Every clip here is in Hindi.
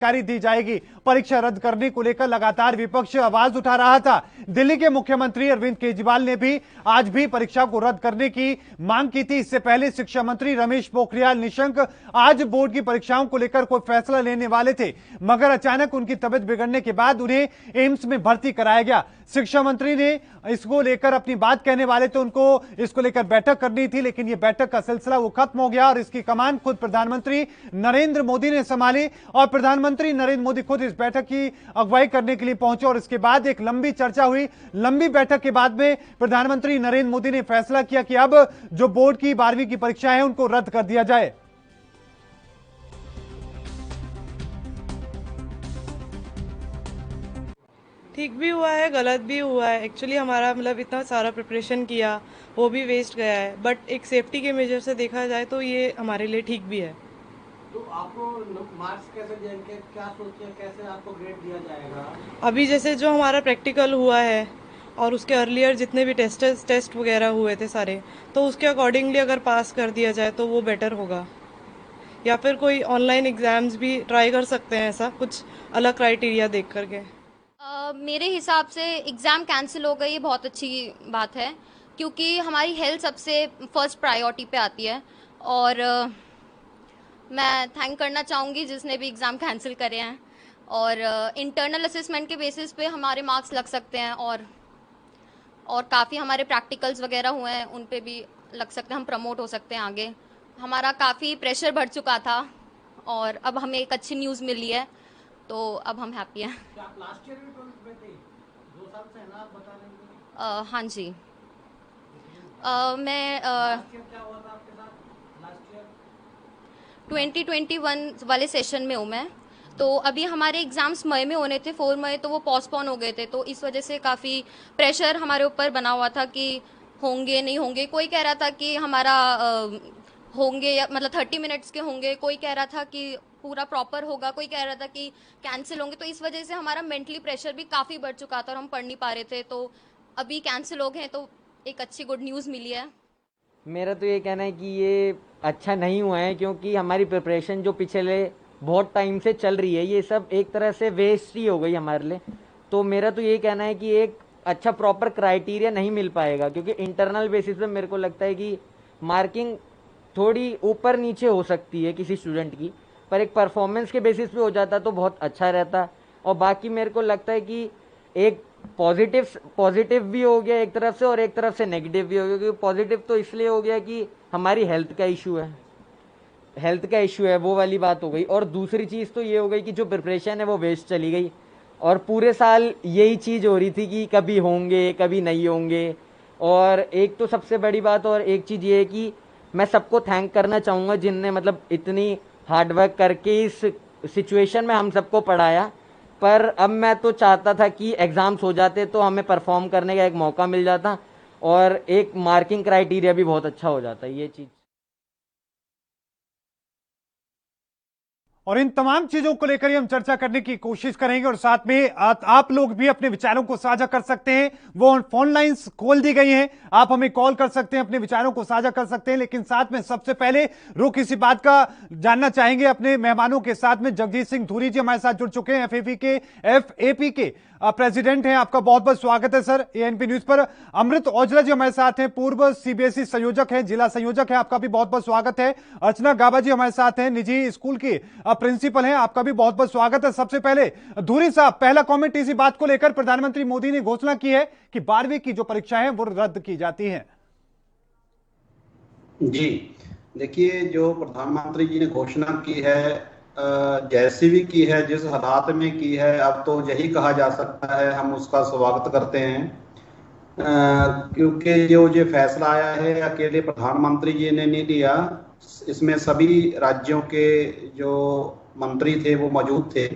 जानकारी दी जाएगी। परीक्षा रद्द करने को लेकर लगातार विपक्ष आवाज उठा रहा था। दिल्ली के मुख्यमंत्री अरविंद केजरीवाल ने भी आज भी परीक्षा को रद्द करने की मांग की थी। इससे पहले शिक्षा मंत्री रमेश पोखरियाल निशंक आज बोर्ड की परीक्षाओं को लेकर कोई फैसला लेने वाले थे, मगर अचानक उनकी तबीयत बिगड़ने के बाद उन्हें एम्स में भर्ती कराया गया। शिक्षा मंत्री ने इसको लेकर अपनी बात कहने वाले थे, उनको इसको लेकर बैठक करनी थी, लेकिन यह बैठक का सिलसिला वो खत्म हो गया और इसकी कमान खुद प्रधानमंत्री नरेंद्र मोदी ने संभाली और प्रधानमंत्री नरेंद्र मोदी खुद इस बैठक की अगुवाई करने के लिए पहुंचे और इसके बाद एक लंबी चर्चा हुई। लंबी बैठक के बाद में प्रधानमंत्री नरेंद्र मोदी ने फैसला किया कि अब जो बोर्ड की 12वीं की परीक्षाएं हैं उनको रद्द कर दिया जाए। ठीक भी हुआ है, गलत भी हुआ है। एक्चुअली हमारा मतलब इतना सारा प्रिपरेशन किया वो भी वेस्ट गया है, बट एक सेफ्टी के मेजर से देखा जाए तो ये हमारे लिए ठीक भी है। तो आपको मार्क्स कैसे देंगे, क्या सोचते हैं, कैसे आपको ग्रेड दिया जाएगा? अभी जैसे जो हमारा प्रैक्टिकल हुआ है और उसके अर्लियर जितने भी टेस्ट वगैरह हुए थे सारे, तो उसके अकॉर्डिंगली अगर पास कर दिया जाए तो वो बेटर होगा, या फिर कोई ऑनलाइन एग्जाम्स भी ट्राई कर सकते हैं, ऐसा कुछ अलग क्राइटेरिया देख करके। मेरे हिसाब से एग्ज़ाम कैंसिल हो गई, ये बहुत अच्छी बात है, क्योंकि हमारी हेल्थ सबसे फर्स्ट प्रायोरिटी पे आती है। और मैं थैंक करना चाहूँगी जिसने भी एग्ज़ाम कैंसिल करे हैं। और इंटरनल असेसमेंट के बेसिस पे हमारे मार्क्स लग सकते हैं और काफ़ी हमारे प्रैक्टिकल्स वगैरह हुए हैं उन पे भी लग सकते हैं, हम प्रमोट हो सकते हैं आगे। हमारा काफ़ी प्रेशर बढ़ चुका था और अब हमें एक अच्छी न्यूज़ मिली है, तो अब हम हैप्पी हैं। आप लास्ट ईयर भी 12th में थे? 2 साल से है ना, आप बता रहे हैं? हाँ जी। मैं क्या हुआ था आपके साथ लास्ट ईयर? 2021 वाले सेशन में हूँ मैं। तो अभी हमारे एग्ज़ाम्स मई में होने थे, 4 मई, तो वो पोस्टपोन हो गए थे, तो इस वजह से काफ़ी प्रेशर हमारे ऊपर बना हुआ था कि होंगे नहीं होंगे। कोई कह रहा था कि हमारा होंगे या मतलब 30 मिनट्स के होंगे, कोई कह रहा था कि पूरा प्रॉपर होगा, कोई कह रहा था कि कैंसिल होंगे। तो इस वजह से हमारा मेंटली प्रेशर भी काफ़ी बढ़ चुका था और हम पढ़ नहीं पा रहे थे। तो अभी कैंसिल हो गए तो एक अच्छी गुड न्यूज़ मिली है। मेरा तो ये कहना है कि ये अच्छा नहीं हुआ है, क्योंकि हमारी प्रिपरेशन जो पिछले बहुत टाइम से चल रही है ये सब एक तरह से वेस्ट ही हो गई हमारे लिए। तो मेरा तो ये कहना है कि एक अच्छा प्रॉपर क्राइटेरिया नहीं मिल पाएगा, क्योंकि इंटरनल बेसिस पे मेरे को लगता है कि मार्किंग थोड़ी ऊपर नीचे हो सकती है किसी स्टूडेंट की, पर एक परफॉर्मेंस के बेसिस पे हो जाता तो बहुत अच्छा रहता। और बाकी मेरे को लगता है कि एक पॉजिटिव भी हो गया एक तरफ से और एक तरफ से नेगेटिव भी हो गया। क्योंकि पॉजिटिव तो इसलिए हो गया कि हमारी हेल्थ का इशू है, वो वाली बात हो गई। और दूसरी चीज़ तो ये हो गई कि जो प्रिपरेशन है वो वेस्ट चली गई और पूरे साल यही चीज़ हो रही थी कि कभी होंगे कभी नहीं होंगे। और एक तो सबसे बड़ी बात और एक चीज़ ये है कि मैं सबको थैंक करना चाहूँगा जिनने मतलब इतनी हार्डवर्क करके इस सिचुएशन में हम सबको पढ़ाया। पर अब मैं तो चाहता था कि एग्ज़ाम्स हो जाते तो हमें परफॉर्म करने का एक मौका मिल जाता और एक मार्किंग क्राइटेरिया भी बहुत अच्छा हो जाता ये चीज़। और इन तमाम चीजों को लेकर ही हम चर्चा करने की कोशिश करेंगे और साथ में आप लोग भी अपने विचारों को साझा कर सकते हैं। वो फोन लाइंस खोल दी गई हैं, आप हमें कॉल कर सकते हैं, अपने विचारों को साझा कर सकते हैं। लेकिन साथ में सबसे पहले रुख इसी बात का जानना चाहेंगे अपने मेहमानों के साथ में। जगजीत सिंह धूरी जी हमारे साथ जुड़ चुके हैं, एफएपी के प्रेसिडेंट हैं। आपका बहुत बहुत स्वागत है सर एएनपी न्यूज पर। अमृत औजला जी हमारे साथ हैं, पूर्व सीबीएसई संयोजक हैं, जिला संयोजक हैं, आपका भी बहुत बहुत स्वागत है। अर्चना गाबा जी हमारे साथ हैं, निजी स्कूल की प्रिंसिपल हैं, आपका भी बहुत बहुत स्वागत है। सबसे पहले धूरी साहब, पहला कमेंट इसी बात को लेकर, प्रधानमंत्री मोदी ने घोषणा की है कि 12वीं की जो परीक्षाएं हैं वो रद्द की जाती हैं। जी देखिए, जो प्रधानमंत्री जी ने घोषणा की है, जैसी भी की है, जिस हालात में की है, अब तो यही कहा जा सकता है हम उसका स्वागत करते हैं। क्योंकि जो ये फैसला आया है अकेले प्रधानमंत्री जी ने नहीं लिया, इसमें सभी राज्यों के जो मंत्री थे वो मौजूद थे।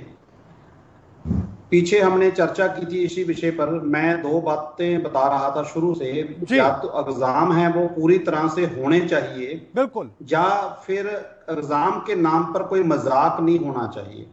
पीछे हमने चर्चा की थी इसी विषय पर। मैं 2 बातें बता रहा था शुरू से, या तो एग्जाम है वो पूरी तरह से होने चाहिए, बिल्कुल, या फिर एग्जाम के नाम पर कोई मजाक नहीं होना चाहिए।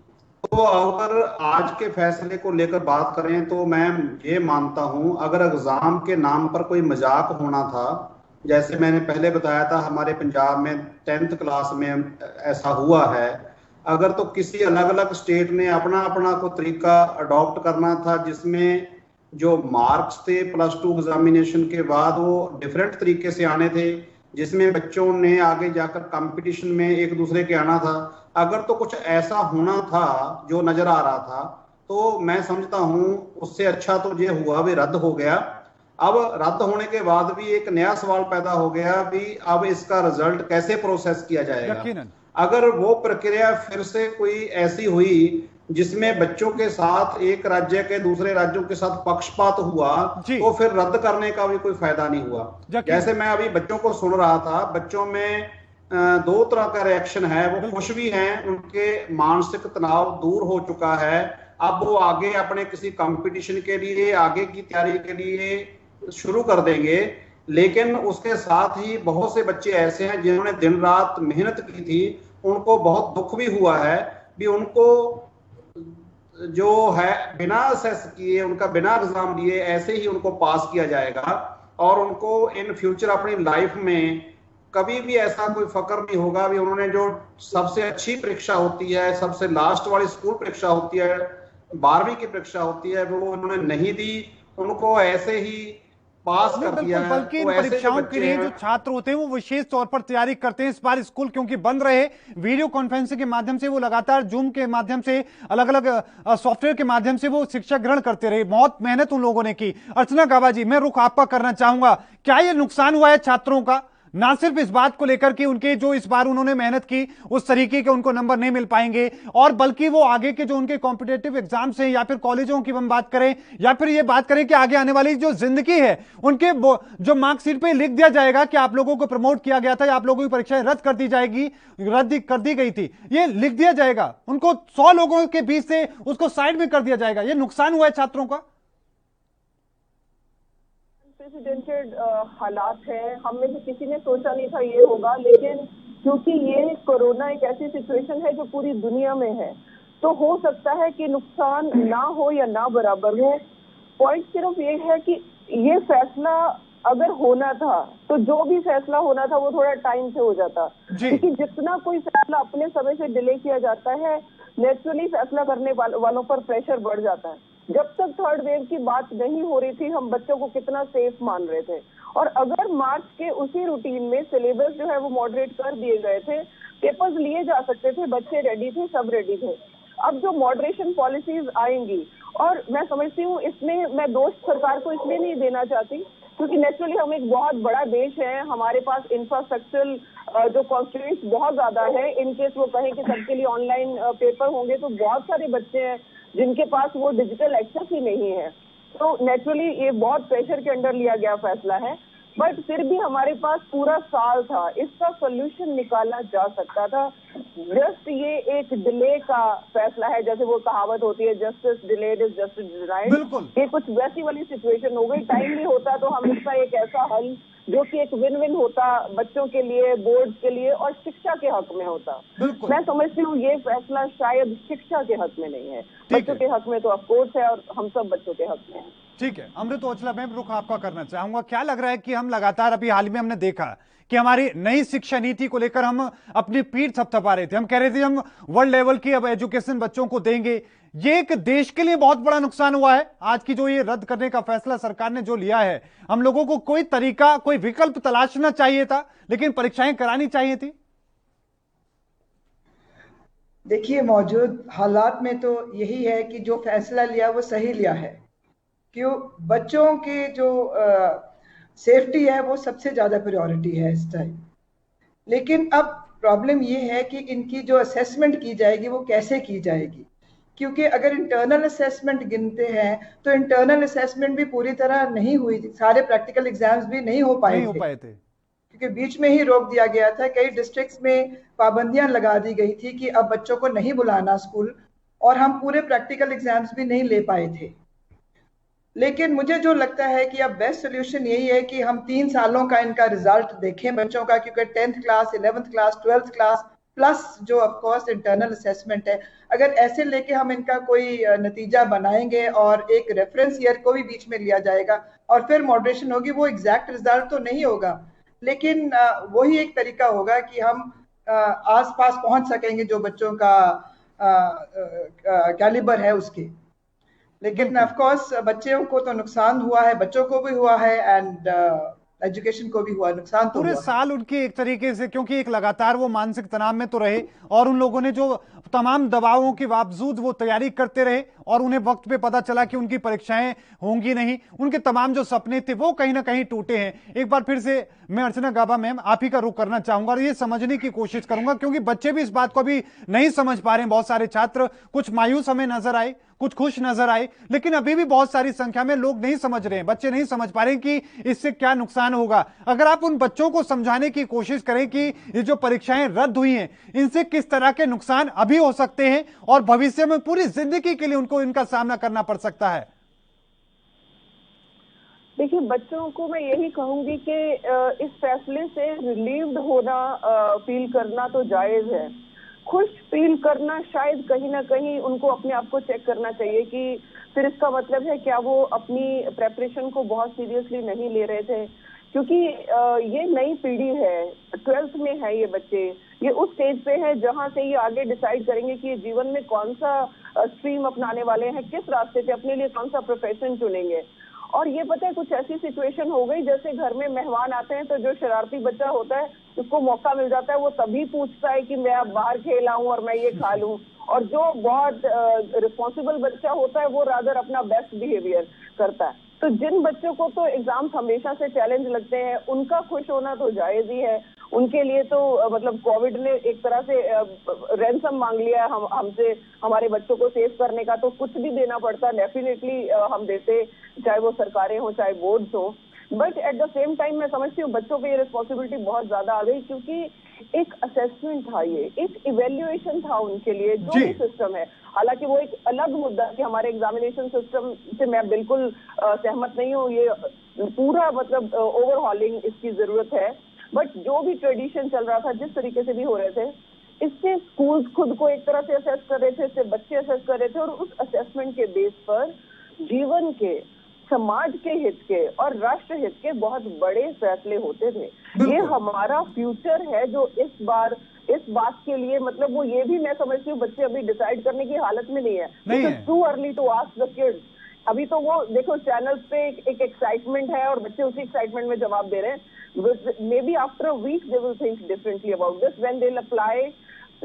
तो अगर आज के फैसले को लेकर बात करें तो मैं ये मानता हूं, अगर एग्जाम के नाम पर कोई मजाक होना था, जैसे मैंने पहले बताया था हमारे पंजाब में 10th क्लास में ऐसा हुआ है, अगर तो किसी अलग अलग स्टेट ने अपना अपना को तरीका अडॉप्ट करना था, जिसमें जो मार्क्स थे +2 एग्जामिनेशन के बाद वो डिफरेंट तरीके से आने थे, जिसमें बच्चों ने आगे जाकर कंपटीशन में एक दूसरे के आना था। अगर तो कुछ ऐसा होना था जो नजर आ रहा था, तो मैं समझता हूं उससे अच्छा तो ये हुआ भी रद्द हो गया। अब रद्द होने के बाद भी एक नया सवाल पैदा हो गया भी अब इसका रिजल्ट कैसे प्रोसेस किया जाएगा। यकीनन अगर वो प्रक्रिया फिर से कोई ऐसी हुई जिसमें बच्चों के साथ एक राज्य के दूसरे राज्यों के साथ पक्षपात हुआ, तो फिर रद्द करने का भी कोई फायदा नहीं हुआ। जैसे मैं अभी बच्चों को सुन रहा था, बच्चों में दो तरह का रिएक्शन है। वो खुश भी हैं, उनके मानसिक तनाव दूर हो चुका है, अब वो आगे अपने किसी कंपटीशन के लिए, आगे की तैयारी के लिए शुरू कर देंगे। लेकिन उसके साथ ही बहुत से बच्चे ऐसे हैं जिन्होंने दिन रात मेहनत की थी, उनको बहुत दुख भी हुआ है भी उनको जो है बिना असेस किए, उनका बिना एग्जाम दिए ऐसे ही उनको पास किया जाएगा, और उनको इन फ्यूचर अपनी लाइफ में कभी भी ऐसा कोई फक्र नहीं होगा भी उन्होंने जो सबसे अच्छी परीक्षा होती है, सबसे लास्ट वाली स्कूल परीक्षा होती है, 12वीं की परीक्षा होती है, वो उन्होंने नहीं दी, उनको ऐसे ही पास कर दिया है। बल्कि इन परीक्षाओं के लिए जो छात्र होते हैं वो विशेष तौर पर तैयारी करते हैं। इस बार स्कूल क्योंकि बंद रहे, वीडियो कॉन्फ्रेंसिंग के माध्यम से वो लगातार जूम के माध्यम से, अलग अलग सॉफ्टवेयर के माध्यम से वो शिक्षा ग्रहण करते रहे। बहुत मेहनत उन लोगों ने की। अर्चना गाबा जी, मैं रुख आपका करना चाहूंगा, क्या ये नुकसान हुआ है छात्रों का, ना सिर्फ इस बात को लेकर कि उनके जो इस बार उन्होंने मेहनत की उस तरीके के उनको नंबर नहीं मिल पाएंगे, और बल्कि वो आगे के जो उनके कॉम्पिटिटिव एग्जाम्स हैं या फिर कॉलेजों की हम बात करें, या फिर ये बात करें कि आगे आने वाली जो जिंदगी है उनके जो मार्कशीट पे लिख दिया जाएगा कि आप लोगों को प्रमोट किया गया था या आप लोगों की परीक्षाएं रद्द कर दी जाएगी, रद्द कर दी गई थी, ये लिख दिया जाएगा, उनको 100 लोगों के बीच से उसको साइड में कर दिया जाएगा। ये नुकसान हुआ है छात्रों का। अनप्रेसिडेंटेड हालात है, हम में से किसी ने सोचा नहीं था ये होगा, लेकिन क्योंकि ये कोरोना एक ऐसी सिचुएशन है जो पूरी दुनिया में है, तो हो सकता है कि नुकसान ना हो या ना बराबर हो। पॉइंट सिर्फ ये है कि ये फैसला अगर होना था तो जो भी फैसला होना था वो थोड़ा टाइम से हो जाता, क्योंकि जितना कोई फैसला अपने समय से डिले किया जाता है, नेचुरली फैसला करने वालों पर प्रेशर बढ़ जाता है। जब तक थर्ड वेव की बात नहीं हो रही थी, हम बच्चों को कितना सेफ मान रहे थे, और अगर मार्च के उसी रूटीन में सिलेबस जो है वो मॉडरेट कर दिए गए थे, पेपर्स लिए जा सकते थे, बच्चे रेडी थे, सब रेडी थे। अब जो मॉडरेशन पॉलिसीज आएंगी, और मैं समझती हूँ इसमें मैं दोष सरकार को इसलिए नहीं देना चाहती क्योंकि नेचुरली हम एक बहुत बड़ा देश है, हमारे पास इंफ्रास्ट्रक्चरल जो कॉन्स्ट्रेंट्स बहुत ज्यादा है। इनकेस वो कहें कि सबके लिए ऑनलाइन पेपर होंगे तो बहुत सारे बच्चे हैं जिनके पास वो डिजिटल एक्सेस ही नहीं है, तो नेचुरली ये बहुत प्रेशर के अंडर लिया गया फैसला है। बट फिर भी हमारे पास पूरा साल था, इसका सोल्यूशन निकाला जा सकता था। जस्ट ये एक डिले का फैसला है, जैसे वो कहावत होती है, justice delayed is justice denied. ये कुछ वैसी वाली सिचुएशन हो गई। टाइमली होता तो हम इसका एक ऐसा हल जो कि एक विन विन होता बच्चों के लिए, बोर्ड के लिए और शिक्षा के हक में होता। मैं समझती हूँ ये फैसला शायद शिक्षा के हक में नहीं है, बच्चों के हक में तो ऑफकोर्स है, और हम सब बच्चों के हक में है। ठीक है, अमृत ओचला, मैं रुख आपका करना चाहूंगा। क्या लग रहा है कि हम लगातार अभी हाल में हमने देखा कि हमारी नई शिक्षा नीति को लेकर हम अपनी पीठ थपथपा रहे थे, हम कह रहे थे हम वर्ल्ड लेवल की अब एजुकेशन बच्चों को देंगे। ये एक देश के लिए बहुत बड़ा नुकसान हुआ है आज की जो ये रद्द करने का फैसला सरकार ने जो लिया है। हम लोगों को कोई तरीका, कोई विकल्प तलाशना चाहिए था, लेकिन परीक्षाएं करानी चाहिए थी। देखिए, मौजूद हालात में तो यही है कि जो फैसला लिया वो सही लिया है, क्यों बच्चों के जो सेफ्टी है वो सबसे ज्यादा प्रायोरिटी है इस टाइम। लेकिन अब प्रॉब्लम ये है कि इनकी जो असेसमेंट की जाएगी वो कैसे की जाएगी, क्योंकि अगर इंटरनल असेसमेंट गिनते हैं तो इंटरनल असेसमेंट भी पूरी तरह नहीं हुई, सारे प्रैक्टिकल एग्जाम्स भी नहीं हो पाए थे क्योंकि बीच में ही रोक दिया गया था। कई डिस्ट्रिक्ट्स में पाबंदियां लगा दी गई थी कि अब बच्चों को नहीं बुलाना स्कूल, और हम पूरे प्रैक्टिकल एग्जाम्स भी नहीं ले पाए थे। लेकिन मुझे जो लगता है कि अब बेस्ट सोल्यूशन यही है कि हम 3 सालों का इनका रिजल्ट देखें बच्चों का, क्योंकि 10th class, 11th class, 12th class plus जो ऑफकोर्स इंटरनल असेसमेंट है, अगर ऐसे लेके हम इनका कोई नतीजा बनाएंगे और एक रेफरेंस ईयर को भी बीच में लिया जाएगा और फिर मॉडरेशन होगी, वो एग्जैक्ट रिजल्ट तो नहीं होगा, लेकिन वही एक तरीका होगा कि हम आसपास पहुंच सकेंगे जो बच्चों का कैलिबर है उसके। लेकिन ऑफ कोर्स बच्चों को तो नुकसान हुआ है, बच्चों को भी हुआ है एंड एजुकेशन को भी हुआ, नुकसान तो पूरे हुआ है। साल उनकी एक तरीके से, क्योंकि एक लगातार वो मानसिक तनाव में तो रहे और उन लोगों ने जो तमाम दबावों के बावजूद वो तैयारी करते रहे और उन्हें वक्त पे पता चला कि उनकी परीक्षाएं होंगी नहीं, उनके तमाम जो सपने थे वो कहीं ना कहीं टूटे हैं। एक बार फिर से मैं अर्चना गाबा मैम आप ही का रुख करना चाहूंगा और ये समझने की कोशिश करूंगा, क्योंकि बच्चे भी इस बात को अभी नहीं समझ पा रहे हैं। बहुत सारे छात्र कुछ मायूस हमें नजर आए, कुछ खुश नजर आए, लेकिन अभी भी बहुत सारी संख्या में लोग नहीं समझ रहे हैं, बच्चे नहीं समझ पा रहे हैं कि इससे क्या नुकसान होगा। अगर आप उन बच्चों को समझाने की कोशिश करें कि ये जो परीक्षाएं रद्द हुई हैं इनसे किस तरह के नुकसान अभी हो सकते हैं और भविष्य में पूरी जिंदगी के लिए उनको इनका सामना करना पड़ सकता है। देखिए, बच्चों को मैं यही कहूंगी कि इस फैसले से रिलीव्ड होना, फील करना तो जायज है। खुश फील करना शायद कहीं ना कहीं उनको अपने आप को चेक करना चाहिए कि फिर इसका मतलब है क्या वो अपनी प्रेपरेशन को बहुत सीरियसली नहीं ले रहे थे, क्योंकि ये नई पीढ़ी है, 12th में है ये बच्चे, ये उस स्टेज पे है जहां से ये आगे डिसाइड करेंगे कि ये जीवन में कौन सा स्ट्रीम अपनाने वाले हैं, किस रास्ते पे अपने लिए कौन सा प्रोफेशन चुनेंगे। और ये पता है कुछ ऐसी सिचुएशन हो गई जैसे घर में मेहमान आते हैं तो जो शरारती बच्चा होता है उसको मौका मिल जाता है, वो तभी पूछता है कि मैं अब बाहर खेल आऊं और मैं ये खा लूं, और जो बहुत रिस्पॉन्सिबल बच्चा होता है वो रादर अपना बेस्ट बिहेवियर करता है। तो जिन बच्चों को तो एग्जाम्स हमेशा से चैलेंज लगते हैं उनका खुश होना तो जायज ही है। उनके लिए तो मतलब कोविड ने एक तरह से रैंसम मांग लिया है हमसे, हमारे बच्चों को सेव करने का, तो कुछ भी देना पड़ता डेफिनेटली हम देते, चाहे वो सरकारें हो चाहे बोर्ड्स हो। But at the same time मैं समझती हूँ बच्चों पे ये रिस्पॉन्सिबिलिटी बहुत ज्यादा आ गई, क्योंकि एक असेसमेंट था, ये एक इवेल्युएशन था उनके लिए जो भी सिस्टम है। हालांकि वो एक अलग मुद्दा कि हमारे एग्जामिनेशन सिस्टम से मैं बिल्कुल सहमत नहीं हूँ, ये पूरा मतलब ओवरहॉलिंग इसकी जरूरत है। बट जो भी ट्रेडिशन चल रहा था, जिस तरीके से भी हो रहे थे, इससे स्कूल्स खुद को एक तरह से असेस कर रहे थे, इससे बच्चे असेस कर रहे थे, और उस असेसमेंट के बेस पर जीवन के, समाज के हित के और राष्ट्र हित के बहुत बड़े फैसले होते थे। ये हमारा फ्यूचर है जो इस बार इस बात के लिए मतलब वो ये भी मैं समझती हूँ बच्चे अभी डिसाइड करने की हालत में नहीं है। Too early to ask the kids. अभी तो वो देखो चैनल्स पे एक एक्साइटमेंट है और बच्चे उसी एक्साइटमेंट में जवाब दे रहे हैं। Maybe after a week they will think differently about this when they will apply,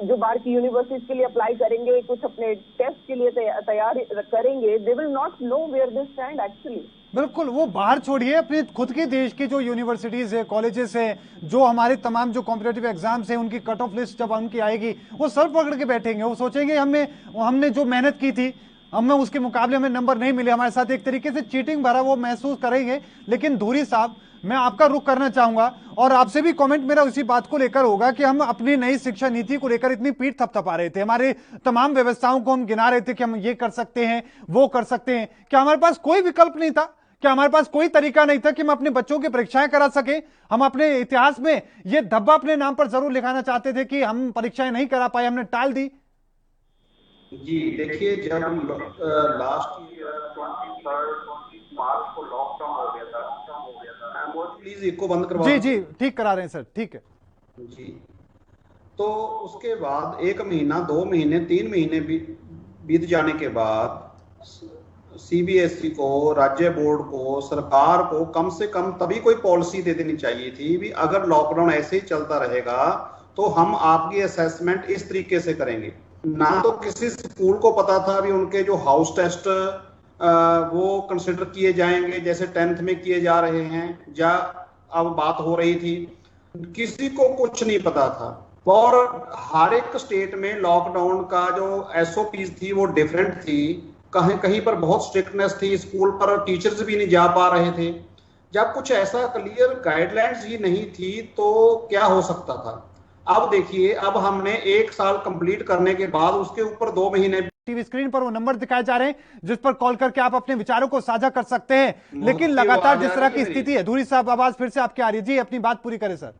जो बाहर की यूनिवर्सिटीज के लिए अप्लाई करेंगे, कुछ अपने टेस्ट के लिए तैयार करेंगे, they will not know where they stand actually. बिल्कुल, वो बाहर छोड़िए, अपने खुद के देश की जो यूनिवर्सिटीज है, कॉलेजेस है, जो हमारे तमाम जो कॉम्पिटेटिव एग्जाम्स हैं उनकी कट ऑफ लिस्ट जब उनकी आएगी वो सर पकड़ के बैठेंगे, वो सोचेंगे हमने जो मेहनत की थी हमें उसके मुकाबले हमें नंबर नहीं मिले, हमारे साथ एक तरीके से चीटिंग भरा वो महसूस करेंगे। लेकिन धूरी साहब, मैं आपका रुख करना चाहूंगा और आपसे भी कमेंट मेरा उसी बात को लेकर होगा कि हम अपनी नई शिक्षा नीति को लेकर इतनी पीठ थपथपा रहे थे, हमारे तमाम व्यवस्थाओं को हम गिना रहे थे कि हम ये कर सकते हैं, वो कर सकते हैं। क्या हमारे पास कोई विकल्प नहीं था? क्या हमारे पास कोई तरीका नहीं था कि हम अपने बच्चों की परीक्षाएं करा सके? हम अपने इतिहास में ये धब्बा अपने नाम पर जरूर लिखाना चाहते थे कि हम परीक्षाएं नहीं करा पाए, हमने टाल दी। जी देखिए, जब लास्ट मार्च को लॉकडाउन हो गया था, प्लीज इसको बंद करवा। जी जी ठीक करा रहे हैं सर, ठीक है जी। तो उसके बाद 1 महीना, 2 महीने, 3 महीने बीत जाने के बाद सीबीएसई को, राज्य बोर्ड को, सरकार को कम से कम तभी कोई पॉलिसी दे देनी चाहिए थी भी अगर लॉकडाउन ऐसे ही चलता रहेगा तो हम आपकी असेसमेंट इस तरीके से करेंगे। ना तो किसी स्कूल को पता था भी उनके जो हाउस टेस्ट वो कंसिडर किए जाएंगे जैसे 10th में किए जा रहे हैं, या अब बात हो रही थी, किसी को कुछ नहीं पता था। और हर एक स्टेट में लॉकडाउन का जो एसओपीज थी वो डिफरेंट थी, कहीं कहीं पर बहुत स्ट्रिक्टनेस थी, स्कूल पर टीचर्स भी नहीं जा पा रहे थे। जब कुछ ऐसा क्लियर गाइडलाइंस ही नहीं थी तो क्या हो सकता था। अब देखिए, अब हमने 1 साल कंप्लीट करने के बाद उसके ऊपर 2 महीने टीवी स्क्रीन पर वो नंबर दिखाए जा रहे हैं जिस पर कॉल करके आप अपने विचारों को साझा कर सकते हैं। लेकिन लगातार जिस तरह की स्थिति है, धूरी साहब आवाज फिर से आपकी आ रही है, जी अपनी बात पूरी करें सर।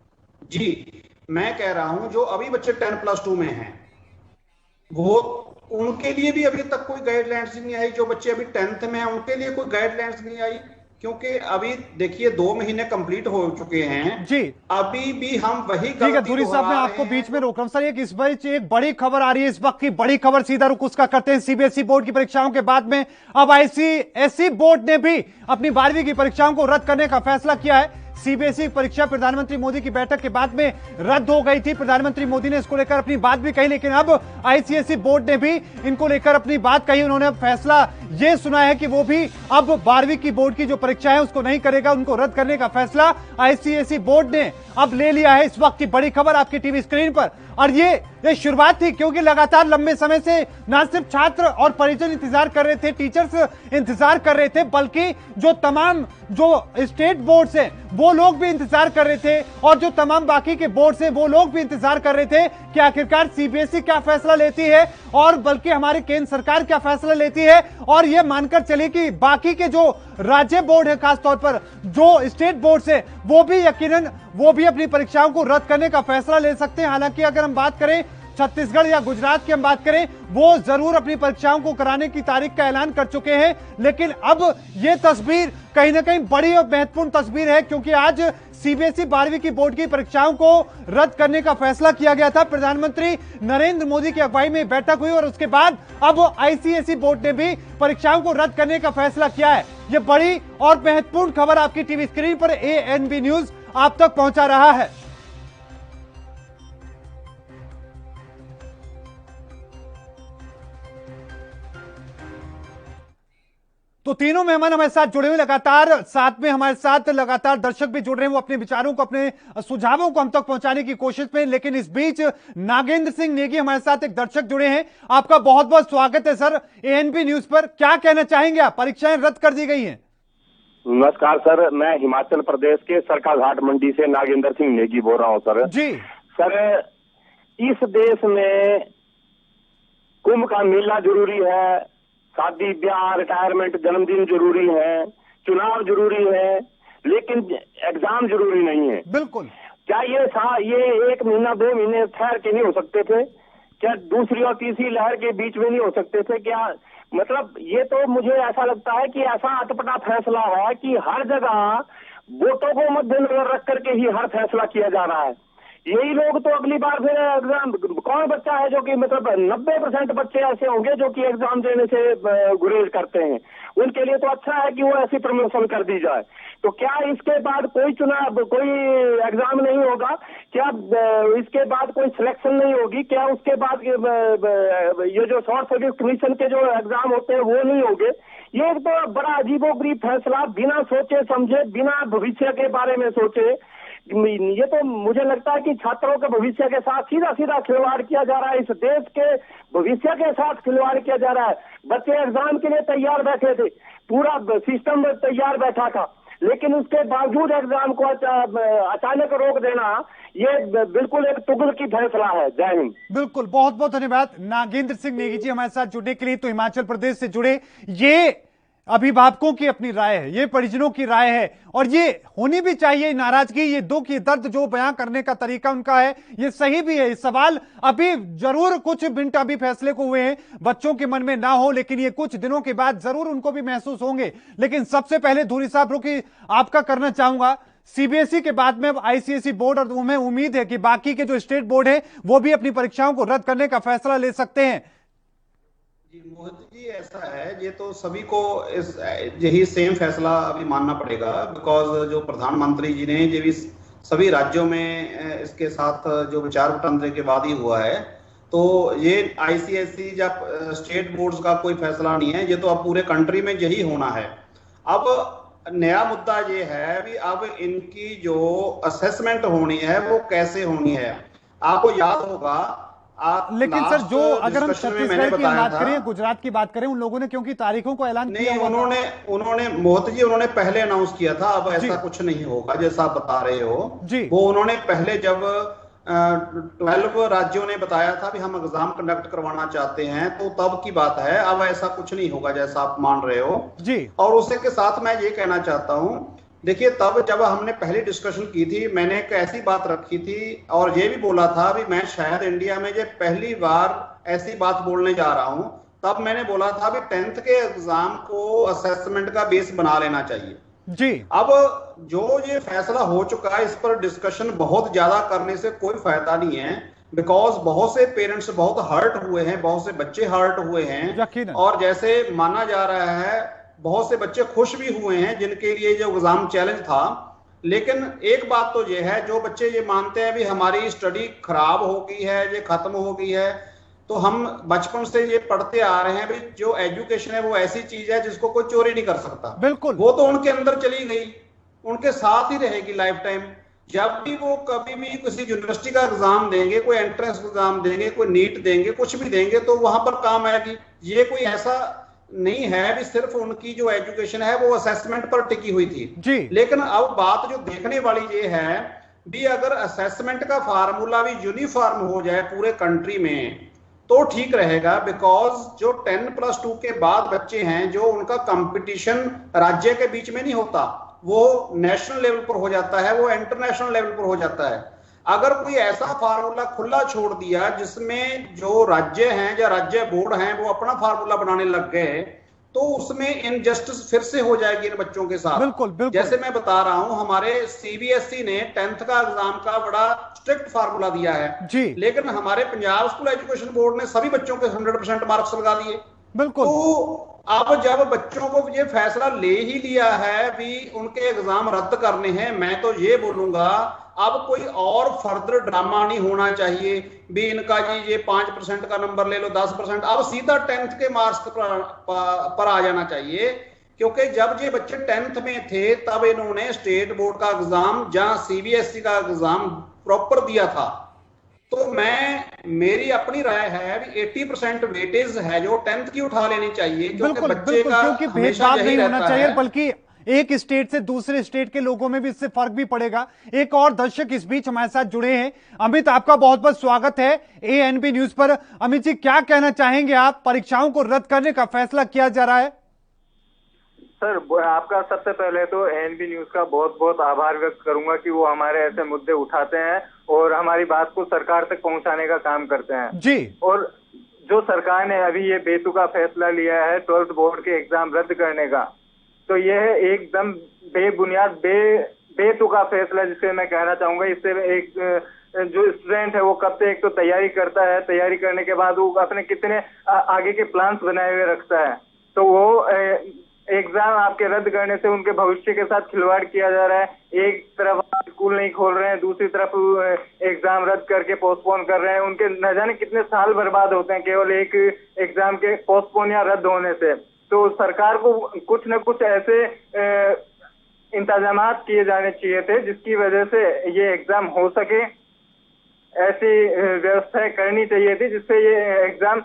जी, मैं कह रहा हूं जो अभी बच्चे 10+2 में हैं वो उनके लिए भी अभी तक कोई गाइडलाइंस नहीं आई। जो बच्चे अभी 10th में हैं उनके लिए कोई गाइडलाइंस नहीं आई। क्योंकि अभी देखिए 2 महीने कंप्लीट हो चुके हैं जी। अभी भी हम वही ठीक है गलती धुरी साहब, मैं दोहरा आपको रहे बीच हैं। में रोक रहा हूं सर। इस बीच एक बड़ी खबर आ रही है, इस वक्त की बड़ी खबर, सीधा रुख उसका करते हैं। सीबीएसई बोर्ड की परीक्षाओं के बाद में अब आईसीएसई बोर्ड ने भी अपनी 12वीं की परीक्षाओं को रद्द करने का फैसला किया है। सीबीएसई परीक्षा प्रधानमंत्री मोदी की बैठक के बाद में रद्द हो गई थी। प्रधानमंत्री मोदी ने इसको लेकर अपनी बात भी कही, लेकिन अब आईसीएसई बोर्ड ने भी इनको लेकर अपनी बात कही। उन्होंने फैसला यह सुना है कि वो भी अब 12वीं की बोर्ड की जो परीक्षा है उसको नहीं करेगा, उनको रद्द करने का फैसला आईसीएसई बोर्ड ने अब ले लिया है। इस वक्त की बड़ी खबर आपकी टीवी स्क्रीन पर, और ये शुरुआत थी, क्योंकि लगातार लंबे समय से ना सिर्फ छात्र और परिजन इंतजार कर रहे थे, टीचर्स इंतजार कर रहे थे, बल्कि जो तमाम जो स्टेट बोर्ड्स हैं वो लोग भी इंतजार कर रहे थे, और जो तमाम बाकी के बोर्ड्स हैं वो लोग भी इंतजार कर रहे थे कि आखिरकार सीबीएसई क्या फैसला लेती है, और बल्कि हमारी केंद्र सरकार क्या फैसला लेती है। और ये मानकर चले कि बाकी के जो राज्य बोर्ड है, खासतौर पर जो स्टेट बोर्ड्स है, वो भी यकीनन वो भी अपनी परीक्षाओं को रद्द करने का फैसला ले सकते हैं। हालांकि अगर हम बात करें छत्तीसगढ़ या गुजरात की हम बात करें, वो जरूर अपनी परीक्षाओं को कराने की तारीख का ऐलान कर चुके हैं। लेकिन अब यह तस्वीर कहीं ना कहीं बड़ी और महत्वपूर्ण तस्वीर है, क्योंकि आज सीबीएसई 12वीं की बोर्ड की परीक्षाओं को रद्द करने का फैसला किया गया था। प्रधानमंत्री नरेंद्र मोदी की अगुवाई में बैठक हुई और उसके बाद अब आईसीएसई बोर्ड ने भी परीक्षाओं को रद्द करने का फैसला किया है। यह बड़ी और महत्वपूर्ण खबर आपकी टीवी स्क्रीन पर एएनबी न्यूज आप तक पहुंचा रहा है। तो तीनों मेहमान हमारे साथ जुड़े हुए, लगातार साथ में हमारे साथ लगातार दर्शक भी जुड़ रहे हैं, वो अपने विचारों को, अपने सुझावों को हम तक पहुंचाने की कोशिश में। लेकिन इस बीच नागेंद्र सिंह नेगी हमारे साथ एक दर्शक जुड़े हैं। आपका बहुत बहुत स्वागत है सर एएनबी न्यूज पर। क्या कहना चाहेंगे आप, परीक्षाएं रद्द कर दी गई हैं? नमस्कार सर, मैं हिमाचल प्रदेश के सरकाघाट मंडी से नागेंद्र सिंह नेगी बोल रहा हूँ सर। जी सर, इस देश में कुंभ का मेला जरूरी है, शादी ब्याह रिटायरमेंट जन्मदिन जरूरी है, चुनाव जरूरी है, लेकिन एग्जाम जरूरी नहीं है। बिल्कुल। क्या ये 1 महीना 2 महीने ठहर के नहीं हो सकते थे? क्या दूसरी और तीसरी लहर के बीच में नहीं हो सकते थे? क्या मतलब ये तो मुझे ऐसा लगता है कि ऐसा अटपटा फैसला है कि हर जगह वोटों को मद्देनजर रख करके ही हर फैसला किया जा रहा है। यही लोग तो अगली बार फिर एग्जाम, कौन बच्चा है जो कि मतलब 90% बच्चे ऐसे होंगे जो कि एग्जाम देने से गुरेज करते हैं, उनके लिए तो अच्छा है कि वो ऐसी प्रमोशन कर दी जाए। तो क्या इसके बाद कोई चुनाव, कोई एग्जाम नहीं होगा? क्या इसके बाद कोई सिलेक्शन नहीं होगी? क्या उसके बाद ये जो शॉर्ट सर्विस कमीशन के जो एग्जाम होते हैं वो नहीं होंगे? ये तो बड़ा अजीबोगरीब फैसला, बिना सोचे समझे, बिना भविष्य के बारे में सोचे, ये तो मुझे लगता है कि छात्रों के भविष्य के साथ सीधा सीधा खिलवाड़ किया जा रहा है। इस देश के भविष्य के साथ खिलवाड़ किया जा रहा है। बच्चे एग्जाम के लिए तैयार बैठे थे, पूरा सिस्टम तैयार बैठा था, लेकिन उसके बावजूद एग्जाम को अचानक रोक देना, ये बिल्कुल एक तुगल की फैसला है। जय हिंद। बिल्कुल, बहुत बहुत धन्यवाद नागेंद्र सिंह नेगी जी हमारे साथ जुड़ने के लिए। तो हिमाचल प्रदेश से जुड़े ये अभिभावकों की अपनी राय है, ये परिजनों की राय है, और ये होनी भी चाहिए। नाराजगी, ये दुख, ये दर्द जो बयां करने का तरीका उनका है, ये सही भी है। ये सवाल अभी जरूर कुछ मिनट अभी फैसले को हुए हैं, बच्चों के मन में ना हो, लेकिन ये कुछ दिनों के बाद जरूर उनको भी महसूस होंगे। लेकिन सबसे पहले धूरी साहब रुकी आपका करना चाहूंगा, सीबीएसई के बाद में अब आईसीएसई बोर्ड, और उन्हें उम्मीद है कि बाकी के जो स्टेट बोर्ड है वो भी अपनी परीक्षाओं को रद्द करने का फैसला ले सकते हैं। जी मोहित जी, ऐसा है, ये तो सभी को यही सेम फैसला अभी मानना पड़ेगा, बिकॉज जो प्रधानमंत्री जी ने ये भी सभी राज्यों में इसके साथ जो विचार विमर्श के बाद ही हुआ है, तो ये आईसीएसई या स्टेट बोर्ड्स का कोई फैसला नहीं है, ये तो अब पूरे कंट्री में यही होना है। अब नया मुद्दा ये है भी अब इनकी जो असेसमेंट होनी है वो कैसे होनी है। आपको याद होगा, लेकिन सर जो अगर हम छत्तीसगढ़ की बात करें, गुजरात की बात करें, उन लोगों ने क्योंकि तारीखों को ऐलान किया हुआ, उन्होंने मोहित जी उन्होंने पहले अनाउंस किया था। अब ऐसा कुछ नहीं होगा जैसा आप बता रहे हो जी। वो उन्होंने पहले जब 12 राज्यों ने बताया था कि हम एग्जाम कंडक्ट करवाना चाहते हैं, तो तब की बात है। अब ऐसा कुछ नहीं होगा जैसा आप मान रहे हो जी। और उसी के साथ मैं ये कहना चाहता हूँ, देखिए तब जब हमने पहली डिस्कशन की थी, मैंने एक ऐसी बात रखी थी और ये भी बोला था भी मैं शायद इंडिया में ये पहली बार ऐसी बात बोलने जा रहा हूं। तब मैंने बोला था भी 10th के एग्जाम को असेसमेंट का बेस बना लेना चाहिए। जी। अब जो ये फैसला हो चुका है, इस पर डिस्कशन बहुत ज्यादा करने से कोई फायदा नहीं है, बिकॉज बहुत से पेरेंट्स बहुत हर्ट हुए हैं, बहुत से बच्चे हर्ट हुए हैं, यकीनन। और जैसे माना जा रहा है बहुत से बच्चे खुश भी हुए हैं जिनके लिए जो एग्जाम चैलेंज था। लेकिन एक बात तो ये है, जो बच्चे ये मानते हैं भी हमारी स्टडी खराब हो गई है, ये खत्म हो गई है, तो हम बचपन से ये पढ़ते आ रहे हैं भी जो एजुकेशन है वो ऐसी चीज है जिसको कोई चोरी नहीं कर सकता। बिल्कुल, वो तो उनके अंदर चली गई, उनके साथ ही रहेगी लाइफ टाइम। जब भी वो कभी भी किसी यूनिवर्सिटी का एग्जाम देंगे, कोई एंट्रेंस एग्जाम देंगे, कोई नीट देंगे, कुछ भी देंगे, तो वहां पर काम आएगी। ये कोई ऐसा नहीं है भी सिर्फ उनकी जो एजुकेशन है वो असेसमेंट पर टिकी हुई थी जी। लेकिन अब बात जो देखने वाली ये है भी, अगर असेसमेंट का फार्मूला भी यूनिफॉर्म हो जाए पूरे कंट्री में तो ठीक रहेगा। बिकॉज जो 10+2 के बाद बच्चे हैं, जो उनका कंपटीशन राज्य के बीच में नहीं होता, वो नेशनल लेवल पर हो जाता है, वो इंटरनेशनल लेवल पर हो जाता है। अगर कोई ऐसा फार्मूला खुला छोड़ दिया जिसमें जो राज्य हैं या राज्य बोर्ड हैं वो अपना फार्मूला बनाने लग गए, तो उसमें इनजस्टिस फिर से हो जाएगी इन बच्चों के साथ। बिल्कुल, बिल्कुल। जैसे मैं बता रहा हूं, हमारे सीबीएसई ने 10th का एग्जाम का बड़ा स्ट्रिक्ट फार्मूला दिया है जी। लेकिन हमारे पंजाब स्कूल एजुकेशन बोर्ड ने सभी बच्चों के 100% मार्क्स लगा दिए। बिल्कुल। तो अब जब बच्चों को ये फैसला ले ही लिया है भी उनके एग्जाम रद्द करने हैं, मैं तो ये बोलूंगा अब कोई और फर्दर ड्रामा नहीं होना चाहिए भी इनका जी ये 5% का नंबर ले लो, 10%, अब सीधा 10th के मार्क्स पर आ जाना चाहिए। क्योंकि जब ये बच्चे 10th में थे तब इन्होंने स्टेट बोर्ड का एग्जाम या सीबीएसई का एग्जाम प्रॉपर दिया था। तो मेरी अपनी राय है भी 80% वेटेज है जो 10th की उठा लेनी चाहिए, क्योंकि बिल्कुल, बच्चे बिल्कुल, का क्योंकि हमेशा भेदभाव यही नहीं होना रहता चाहिए, है। बल्कि एक स्टेट से दूसरे स्टेट के लोगों में भी इससे फर्क भी पड़ेगा। एक और दर्शक इस बीच हमारे साथ जुड़े हैं। अमित, आपका बहुत बहुत स्वागत है एएनबी न्यूज पर। अमित जी, क्या कहना चाहेंगे आप? परीक्षाओं को रद्द करने का फैसला किया जा रहा है। सर, आपका सबसे पहले तो एएनबी न्यूज का बहुत बहुत आभार व्यक्त करूंगा कि वो हमारे ऐसे मुद्दे उठाते हैं और हमारी बात को सरकार तक पहुंचाने का काम करते हैं जी। और जो सरकार ने अभी ये बेतुका फैसला लिया है 12th बोर्ड के एग्जाम रद्द करने का, तो यह एकदम बेबुनियाद बेतुका फैसला जिसे मैं कहना चाहूंगा। इससे एक जो स्टूडेंट है वो कब से एक तो तैयारी करता है, तैयारी करने के बाद वो अपने कितने आगे के प्लान्स बनाए हुए रखता है, तो वो एग्जाम आपके रद्द करने से उनके भविष्य के साथ खिलवाड़ किया जा रहा है। एक तरफ स्कूल नहीं खोल रहे हैं, दूसरी तरफ एग्जाम रद्द करके पोस्टपोन कर रहे हैं। उनके न जाने कितने साल बर्बाद होते हैं केवल एक एग्जाम के पोस्टपोन या रद्द होने से। तो सरकार को कुछ न कुछ ऐसे इंतजामात किए जाने चाहिए थे जिसकी वजह से ये एग्जाम हो सके। ऐसी व्यवस्थाएं करनी चाहिए थी जिससे ये एग्जाम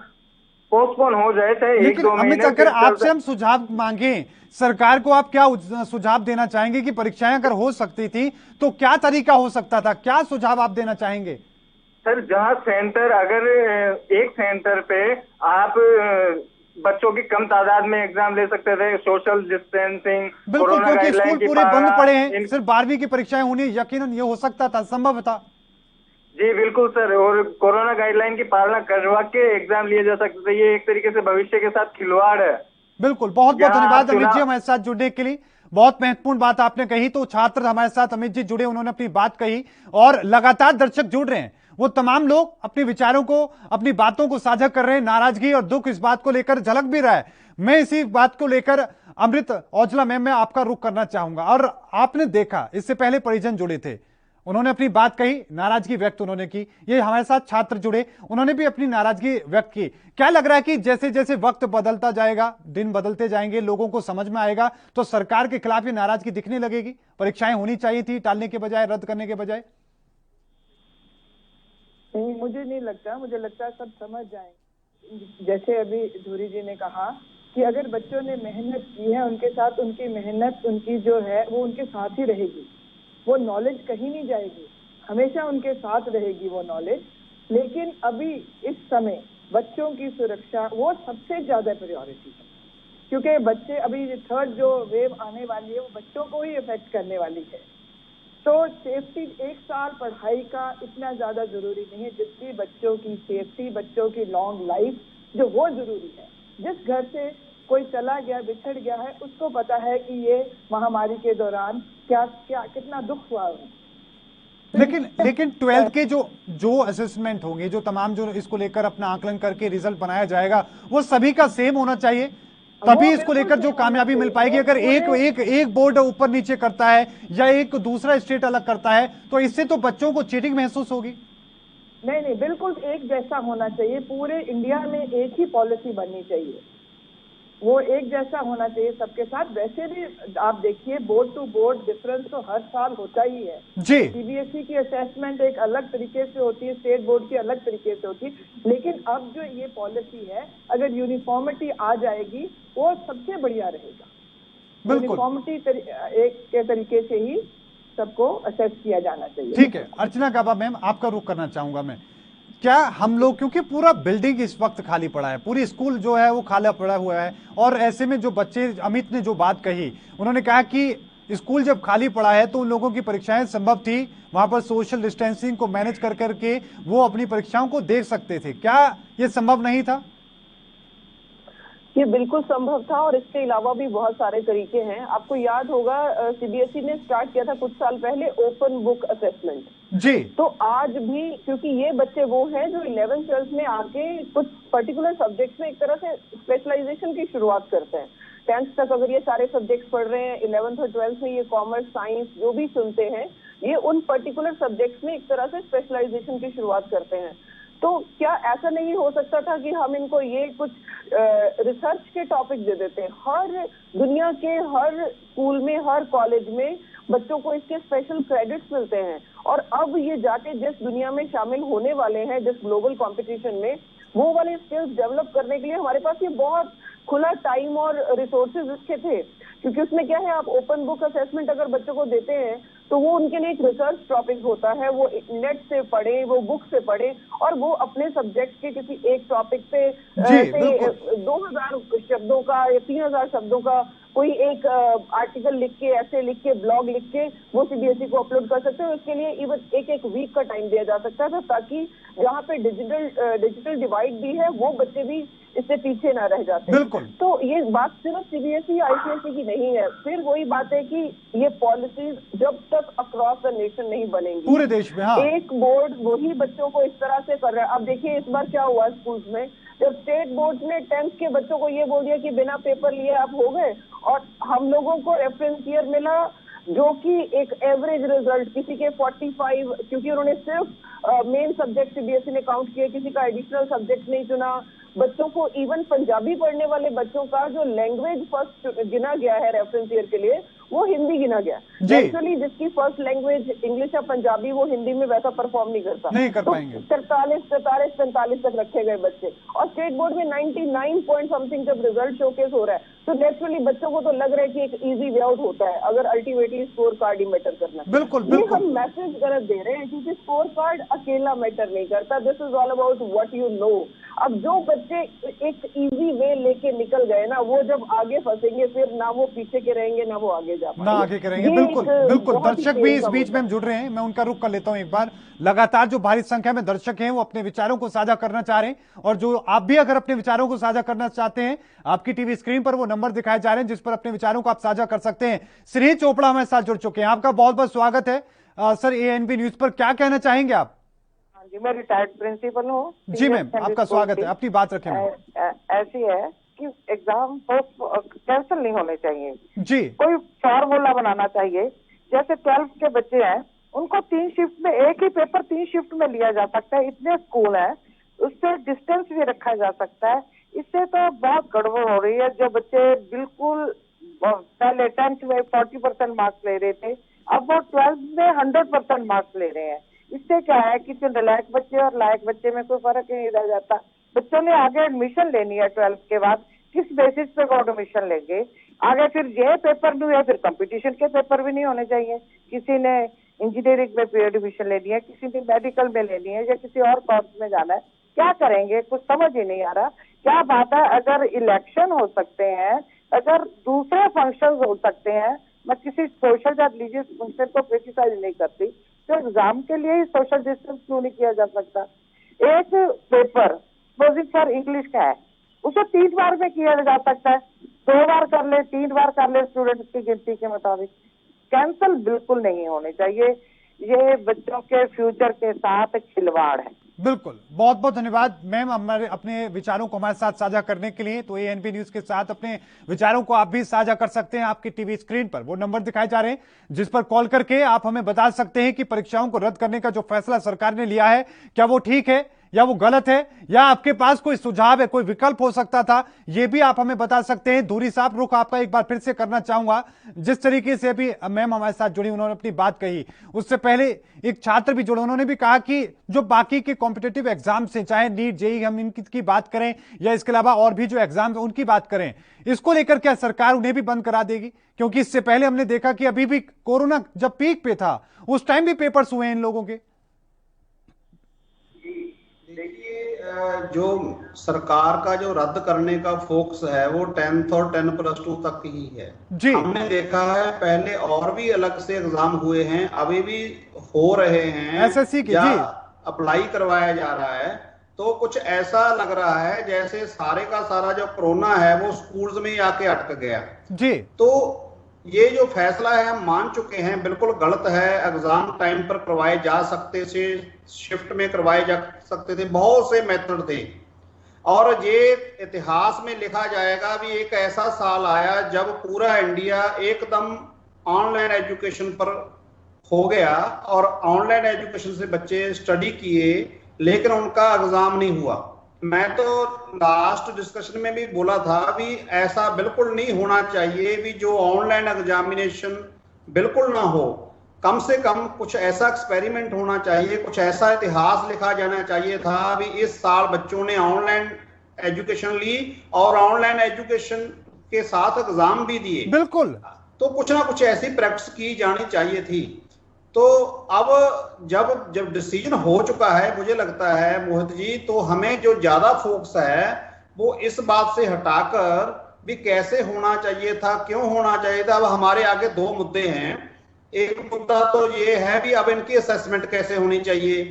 पोस्टपोन हो जाए, चाहे 1-2 महीने। अमित, अगर आपसे हम सुझाव मांगे सरकार को, आप क्या सुझाव देना चाहेंगे कि परीक्षाएं अगर हो सकती थी तो क्या तरीका हो सकता था? क्या सुझाव आप देना चाहेंगे? सर, जहां सेंटर, अगर एक सेंटर पे आप बच्चों की कम तादाद में एग्जाम ले सकते थे, सोशल डिस्टेंसिंग, बिल्कुल, क्योंकि स्कूल पूरे बंद पड़े हैं, सिर्फ 12वीं की परीक्षाएं होनी, यकीनन ये हो सकता था, संभव था। जी बिल्कुल सर, और कोरोना गाइडलाइन की पालना करवा के एग्जाम लिए जा सकते थे। ये एक तरीके से भविष्य के साथ खिलवाड़ है। बिल्कुल, बहुत बहुत धन्यवाद अमित जी हमारे साथ जुड़ने के लिए। बहुत महत्वपूर्ण बात आपने कही। तो छात्र हमारे साथ अमित जी जुड़े, उन्होंने अपनी बात कही और लगातार दर्शक जुड़ रहे हैं। वो तमाम लोग अपने विचारों को, अपनी बातों को साझा कर रहे हैं। नाराजगी और दुख इस बात को लेकर झलक भी रहा है। मैं इसी बात को लेकर अमृत औजला मैम, मैं आपका रुख करना चाहूंगा। और आपने देखा, इससे पहले परिजन जुड़े थे, उन्होंने अपनी बात कही, नाराजगी व्यक्त उन्होंने की। ये हमारे साथ छात्र जुड़े, उन्होंने भी अपनी नाराजगी व्यक्त की। क्या लग रहा है कि जैसे जैसे वक्त बदलता जाएगा, दिन बदलते जाएंगे, लोगों को समझ में आएगा, तो सरकार के खिलाफ ये नाराजगी दिखने लगेगी? परीक्षाएं होनी चाहिए थी, टालने के बजाय, रद्द करने के बजाय। नहीं, मुझे नहीं लगता। मुझे लगता है सब समझ जाएंगे। जैसे अभी धूरी जी ने कहा कि अगर बच्चों ने मेहनत की है, उनके साथ उनकी मेहनत, उनकी जो है वो उनके साथ ही रहेगी। वो नॉलेज कहीं नहीं जाएगी, हमेशा उनके साथ रहेगी वो नॉलेज। लेकिन अभी इस समय बच्चों की सुरक्षा वो सबसे ज्यादा प्रायोरिटी है, क्योंकि बच्चे, अभी थर्ड जो वेव आने वाली है वो बच्चों को ही इफेक्ट करने वाली है। तो सेफ्टी, एक साल पढ़ाई का इतना ज्यादा जरूरी नहीं है जितनी बच्चों की सेफ्टी, बच्चों की लॉन्ग लाइफ जो वो जरूरी है। जिस घर से कोई चला गया, बिछड़ गया है, उसको पता है कि ये महामारी के दौरान क्या क्या कितना दुख हुआ है। लेकिन 12th के जो असेसमेंट होंगे, जो तमाम जो इसको लेकर अपना आकलन करके रिजल्ट बनाया जाएगा, वो सभी का सेम होना चाहिए, तभी इसको लेकर जो कामयाबी मिल पाएगी। अगर एक बोर्ड ऊपर नीचे करता है या एक दूसरा स्टेट अलग करता है तो इससे तो बच्चों को चीटिंग महसूस होगी। नहीं, बिल्कुल एक जैसा होना चाहिए, पूरे इंडिया में एक ही पॉलिसी बननी चाहिए, वो एक जैसा होना चाहिए सबके साथ। वैसे भी आप देखिए बोर्ड टू बोर्ड डिफरेंस तो हर साल होता ही है जी। सीबीएसई की असेसमेंट एक अलग तरीके से होती है, स्टेट बोर्ड की अलग तरीके से होती है, लेकिन अब जो ये पॉलिसी है, अगर यूनिफॉर्मिटी आ जाएगी वो सबसे बढ़िया रहेगा। यूनिफॉर्मिटी एक के तरीके से ही सबको असेस किया जाना चाहिए। ठीक है, अर्चना गाबा मैम, आपका रुख करना चाहूंगा मैं। क्या हम लोग, क्योंकि पूरा बिल्डिंग इस वक्त खाली पड़ा है, पूरी स्कूल जो है वो खाली पड़ा हुआ है, और ऐसे में जो बच्चे, अमित ने जो बात कही, उन्होंने कहा कि स्कूल जब खाली पड़ा है तो उन लोगों की परीक्षाएं संभव थी, वहां पर सोशल डिस्टेंसिंग को मैनेज कर करके वो अपनी परीक्षाओं को देख सकते थे, क्या ये संभव नहीं था? ये बिल्कुल संभव था, और इसके अलावा भी बहुत सारे तरीके हैं। आपको याद होगा सीबीएसई ने स्टार्ट किया था कुछ साल पहले ओपन बुक असेसमेंट जी। तो आज भी, क्योंकि ये बच्चे वो हैं जो 11th 12th में आके कुछ पर्टिकुलर सब्जेक्ट्स में एक तरह से स्पेशलाइजेशन की शुरुआत करते हैं। 10th तक अगर ये सारे सब्जेक्ट्स पढ़ रहे हैं, 11th और 12th में ये कॉमर्स, साइंस जो भी सुनते हैं, ये उन पर्टिकुलर सब्जेक्ट्स में एक तरह से स्पेशलाइजेशन की शुरुआत करते हैं। तो क्या ऐसा नहीं हो सकता था कि हम इनको ये कुछ रिसर्च के टॉपिक दे देते हैं? हर दुनिया के हर स्कूल में, हर कॉलेज में बच्चों को इसके स्पेशल क्रेडिट्स मिलते हैं, और अब ये जाके जिस दुनिया में शामिल होने वाले हैं, जिस ग्लोबल कंपटीशन में, वो वाले स्किल्स डेवलप करने के लिए हमारे पास ये बहुत खुला टाइम और रिसोर्सेज इसके थे। क्योंकि उसमें क्या है, आप ओपन बुक असेसमेंट अगर बच्चों को देते हैं तो वो उनके लिए एक रिसर्च टॉपिक होता है, वो नेट से पढ़े, वो बुक से पढ़े, और वो अपने सब्जेक्ट के किसी एक टॉपिक पे 2000 शब्दों का या 3000 शब्दों का कोई एक आर्टिकल लिख के, ऐसे लिख के, ब्लॉग लिख के वो सीबीएसई को अपलोड कर सकते हैं। उसके लिए इवन एक वीक का टाइम दिया जा सकता था, ताकि जहाँ पे डिजिटल डिवाइड भी है वो बच्चे भी इससे पीछे ना रह जाते। बिल्कुल। तो ये बात सिर्फ सीबीएसई आईसीएसई की नहीं है, फिर वही बात है कि ये पॉलिसीज जब तक अक्रॉस द नेशन नहीं बनेंगी, पूरे देश में, हाँ, एक बोर्ड वही बच्चों को इस तरह से कर रहा है। अब देखिए इस बार क्या हुआ स्कूल्स में, जब स्टेट बोर्ड ने 10th के बच्चों को ये बोल दिया कि बिना पेपर लिए आप हो गए, और हम लोगों को रेफरेंस ईयर मिला जो कि एक एवरेज रिजल्ट, किसी के 45, क्योंकि उन्होंने सिर्फ मेन सब्जेक्ट सीबीएसई ने काउंट किया, किसी का एडिशनल सब्जेक्ट नहीं चुना। बच्चों को इवन पंजाबी पढ़ने वाले बच्चों का जो लैंग्वेज फर्स्ट गिना गया है रेफरेंस ईयर के लिए, वो हिंदी गिना गया। एक्चुअली जिसकी फर्स्ट लैंग्वेज इंग्लिश या पंजाबी, वो हिंदी में वैसा परफॉर्म नहीं करता, नहीं कर पाएंगे। 43-45 तक रखे गए बच्चे, और स्टेट बोर्ड में 99 पॉइंट समथिंग जब रिजल्ट शोकेस हो रहा है, तो नेचुरली बच्चों को तो लग रहा है कि एक इजी वे आउट होता है, अगर अल्टीमेटली स्कोर कार्ड ही मैटर करना। बिल्कुल, ये हम मैसेज गलत दे रहे हैं, क्योंकि स्कोर कार्ड अकेला मैटर नहीं करता। This is all about what you know. अब जो बच्चे एक इजी वे लेके निकल गए ना, वो जब आगे फंसेंगे फिर ना वो पीछे के रहेंगे ना वो आगे जा पाएंगे, ना आगे करेंगे। बिल्कुल बिल्कुल, दर्शक भी इस बीच में हम जुड़ रहे हैं, मैं उनका रुख कर लेता हूं एक बार। लगातार जो भारी संख्या में दर्शक हैं वो अपने विचारों को साझा करना चाह रहे हैं, और जो आप भी अगर अपने विचारों को साझा करना चाहते हैं, आपकी टीवी स्क्रीन पर वो नंबर दिखाए जा रहे हैं जिस पर अपने विचारों को आप साझा कर सकते हैं। श्री चोपड़ा हमारे साथ जुड़ चुके हैं, आपका बहुत बहुत स्वागत है। सर, एएनबी न्यूज पर क्या कहना चाहेंगे आप? जी, मैं रिटायर्ड प्रिंसिपल हूँ। जी मैम, आपका स्वागत है, अपनी बात रखें। ऐसी है कि एग्जाम कैंसिल नहीं होने चाहिए जी, कोई फॉर्मूला बनाना चाहिए। जैसे 12th के बच्चे हैं, उनको 3 शिफ्ट में, एक ही पेपर 3 शिफ्ट में लिया जा सकता है, इतने स्कूल है, उससे डिस्टेंस भी रखा जा सकता है। इससे तो बहुत गड़बड़ हो रही है। जो बच्चे बिल्कुल पहले 10th में 40% मार्क्स ले रहे थे, अब वो 12th में 100% मार्क्स ले रहे हैं। इससे क्या है कि जो नलायक बच्चे और लायक बच्चे में कोई फर्क नहीं रह जाता। बच्चों ने आगे एडमिशन लेनी है 12th के बाद, किस बेसिस पे वो एडमिशन लेंगे आगे? फिर ये पेपर नहीं है, फिर कंपटीशन के पेपर भी नहीं होने चाहिए। किसी ने इंजीनियरिंग में एडमिशन लेनी है, किसी ने मेडिकल में लेनी है, या किसी और कोर्स में जाना है, क्या करेंगे? कुछ समझ ही नहीं आ रहा। क्या बात है, अगर इलेक्शन हो सकते हैं, अगर दूसरे फंक्शन हो सकते हैं, मैं किसी सोशल या रिलीजियस फंक्शन को क्रिटिसाइज नहीं करती, तो एग्जाम के लिए ही सोशल डिस्टेंस क्यों नहीं किया जा सकता? एक पेपर सपोजिंग फॉर इंग्लिश का है, उसे 3 बार में किया जा सकता है। 2 बार कर ले, 3 बार कर ले स्टूडेंट्स की गिनती के मुताबिक। कैंसिल बिल्कुल नहीं होने चाहिए, ये बच्चों के फ्यूचर के साथ खिलवाड़ है। बिल्कुल, बहुत बहुत धन्यवाद मैम हमारे अपने विचारों को हमारे साथ साझा करने के लिए। तो एएनपी न्यूज के साथ अपने विचारों को आप भी साझा कर सकते हैं। आपकी टीवी स्क्रीन पर वो नंबर दिखाए जा रहे हैं जिस पर कॉल करके आप हमें बता सकते हैं कि परीक्षाओं को रद्द करने का जो फैसला सरकार ने लिया है क्या वो ठीक है या वो गलत है, या आपके पास कोई सुझाव है, कोई विकल्प हो सकता था, ये भी आप हमें बता सकते हैं। धुरी साहब, रुख आपका एक बार फिर से करना चाहूंगा। जिस तरीके से अभी मैम हमारे साथ जुड़ी, उन्होंने अपनी बात कही, उससे पहले एक छात्र भी जुड़े, उन्होंने भी कहा कि जो बाकी के कॉम्पिटिटिव एग्जाम से, चाहे नीट, जेईई, हम इनकी बात करें या इसके अलावा और भी जो एग्जाम है उनकी बात करें, इसको लेकर क्या सरकार उन्हें भी बंद करा देगी? क्योंकि इससे पहले हमने देखा कि अभी भी कोरोना जब पीक पे था उस टाइम भी पेपर्स हुए इन लोगों के। जो सरकार का जो रद्द करने का फोकस है वो 10th और 10+2 तक ही है जी। हमने देखा है पहले और भी अलग से एग्जाम हुए हैं, अभी भी हो रहे हैं, एसएससी के, या जी, अप्लाई करवाया जा रहा है। तो कुछ ऐसा लग रहा है जैसे सारे का सारा जो कोरोना है वो स्कूल्स में आके अटक गया जी। तो ये जो फैसला है हम मान चुके हैं बिल्कुल गलत है। एग्जाम टाइम पर करवाए जा सकते थे, शिफ्ट में करवाए जा सकते थे, बहुत से मेथड थे। और ये इतिहास में लिखा जाएगा भी एक ऐसा साल आया जब पूरा इंडिया एकदम ऑनलाइन एजुकेशन पर हो गया और ऑनलाइन एजुकेशन से बच्चे स्टडी किए लेकिन उनका एग्जाम नहीं हुआ। मैं तो लास्ट डिस्कशन में भी बोला था भी ऐसा बिल्कुल नहीं होना चाहिए भी जो ऑनलाइन एग्जामिनेशन बिल्कुल ना हो, कम से कम कुछ ऐसा एक्सपेरिमेंट होना चाहिए, कुछ ऐसा इतिहास लिखा जाना चाहिए था भी इस साल बच्चों ने ऑनलाइन एजुकेशन ली और ऑनलाइन एजुकेशन के साथ एग्जाम भी दिए। बिल्कुल, तो कुछ ना कुछ ऐसी प्रैक्टिस की जानी चाहिए थी। तो अब जब डिसीजन हो चुका है, मुझे लगता है मोहित जी, तो हमें जो ज्यादा फोकस है वो इस बात से हटाकर भी कैसे होना चाहिए था, क्यों होना चाहिए था। अब हमारे आगे 2 मुद्दे हैं। एक मुद्दा तो ये है भी अब इनकी असेसमेंट कैसे होनी चाहिए।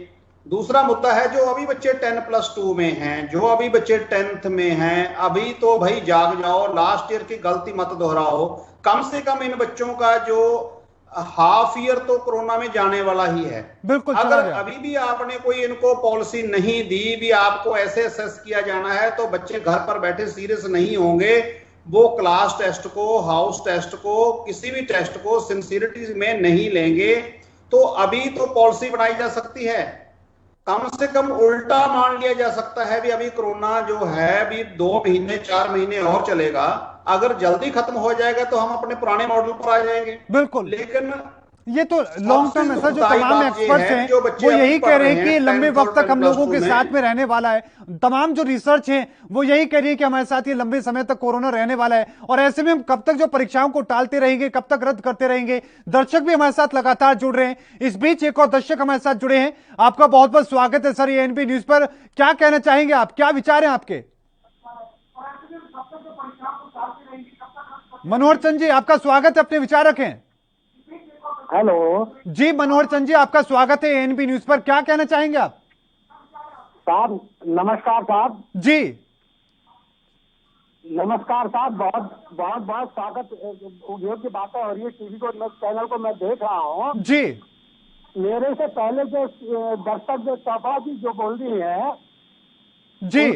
दूसरा मुद्दा है जो अभी बच्चे 10+2 में हैं, जो अभी बच्चे 10th में हैं, अभी तो भाई जाग जाओ, लास्ट ईयर की गलती मत दोहराओ। कम से कम इन बच्चों का जो हाफ ईयर तो कोरोना में जाने वाला ही है। बिल्कुल, अगर अभी भी आपने कोई इनको पॉलिसी नहीं दी भी आपको ऐसे असेस किया जाना है तो बच्चे घर पर बैठे सीरियस नहीं होंगे, वो क्लास टेस्ट को, हाउस टेस्ट को, किसी भी टेस्ट को सिंसियरिटी में नहीं लेंगे। तो अभी तो पॉलिसी बनाई जा सकती है, कम से कम उल्टा मान लिया जा सकता है भी अभी कोरोना जो है भी 2 महीने 4 महीने और चलेगा, अगर जल्दी खत्म हो जाएगा तो हम अपने पुराने मॉडल पर आ जाएंगे। बिल्कुल, लेकिन ये तो लॉन्ग टर्म है सर। जो तमाम एक्सपर्ट्स हैं वो यही कह रहे हैं कि लंबे वक्त तक हम लोगों के साथ में रहने वाला है। तमाम जो रिसर्च है वो यही कह रही है कि हमारे साथ ये लंबे समय तक कोरोना रहने वाला है और ऐसे में हम कब तक जो परीक्षाओं को टालते रहेंगे, कब तक रद्द करते रहेंगे। दर्शक भी हमारे साथ लगातार जुड़ रहे हैं। इस बीच एक और दर्शक हमारे साथ जुड़े हैं। आपका बहुत बहुत स्वागत है सर एएनपी न्यूज पर। क्या कहना चाहेंगे आप, क्या विचार हैं आपके? मनोहर चंद जी, आपका स्वागत है, अपने विचार रखें। हेलो जी मनोहर चंद जी, आपका स्वागत है एएनपी न्यूज पर। क्या कहना चाहेंगे आप? साहब नमस्कार साहब। जी नमस्कार साहब, बहुत बहुत बहुत स्वागत। योग्य बातें हो रही है, टीवी को, चैनल को मैं देख रहा हूँ जी। मेरे से पहले जो दर्शक जो तोफा जी जो बोल रही है जी,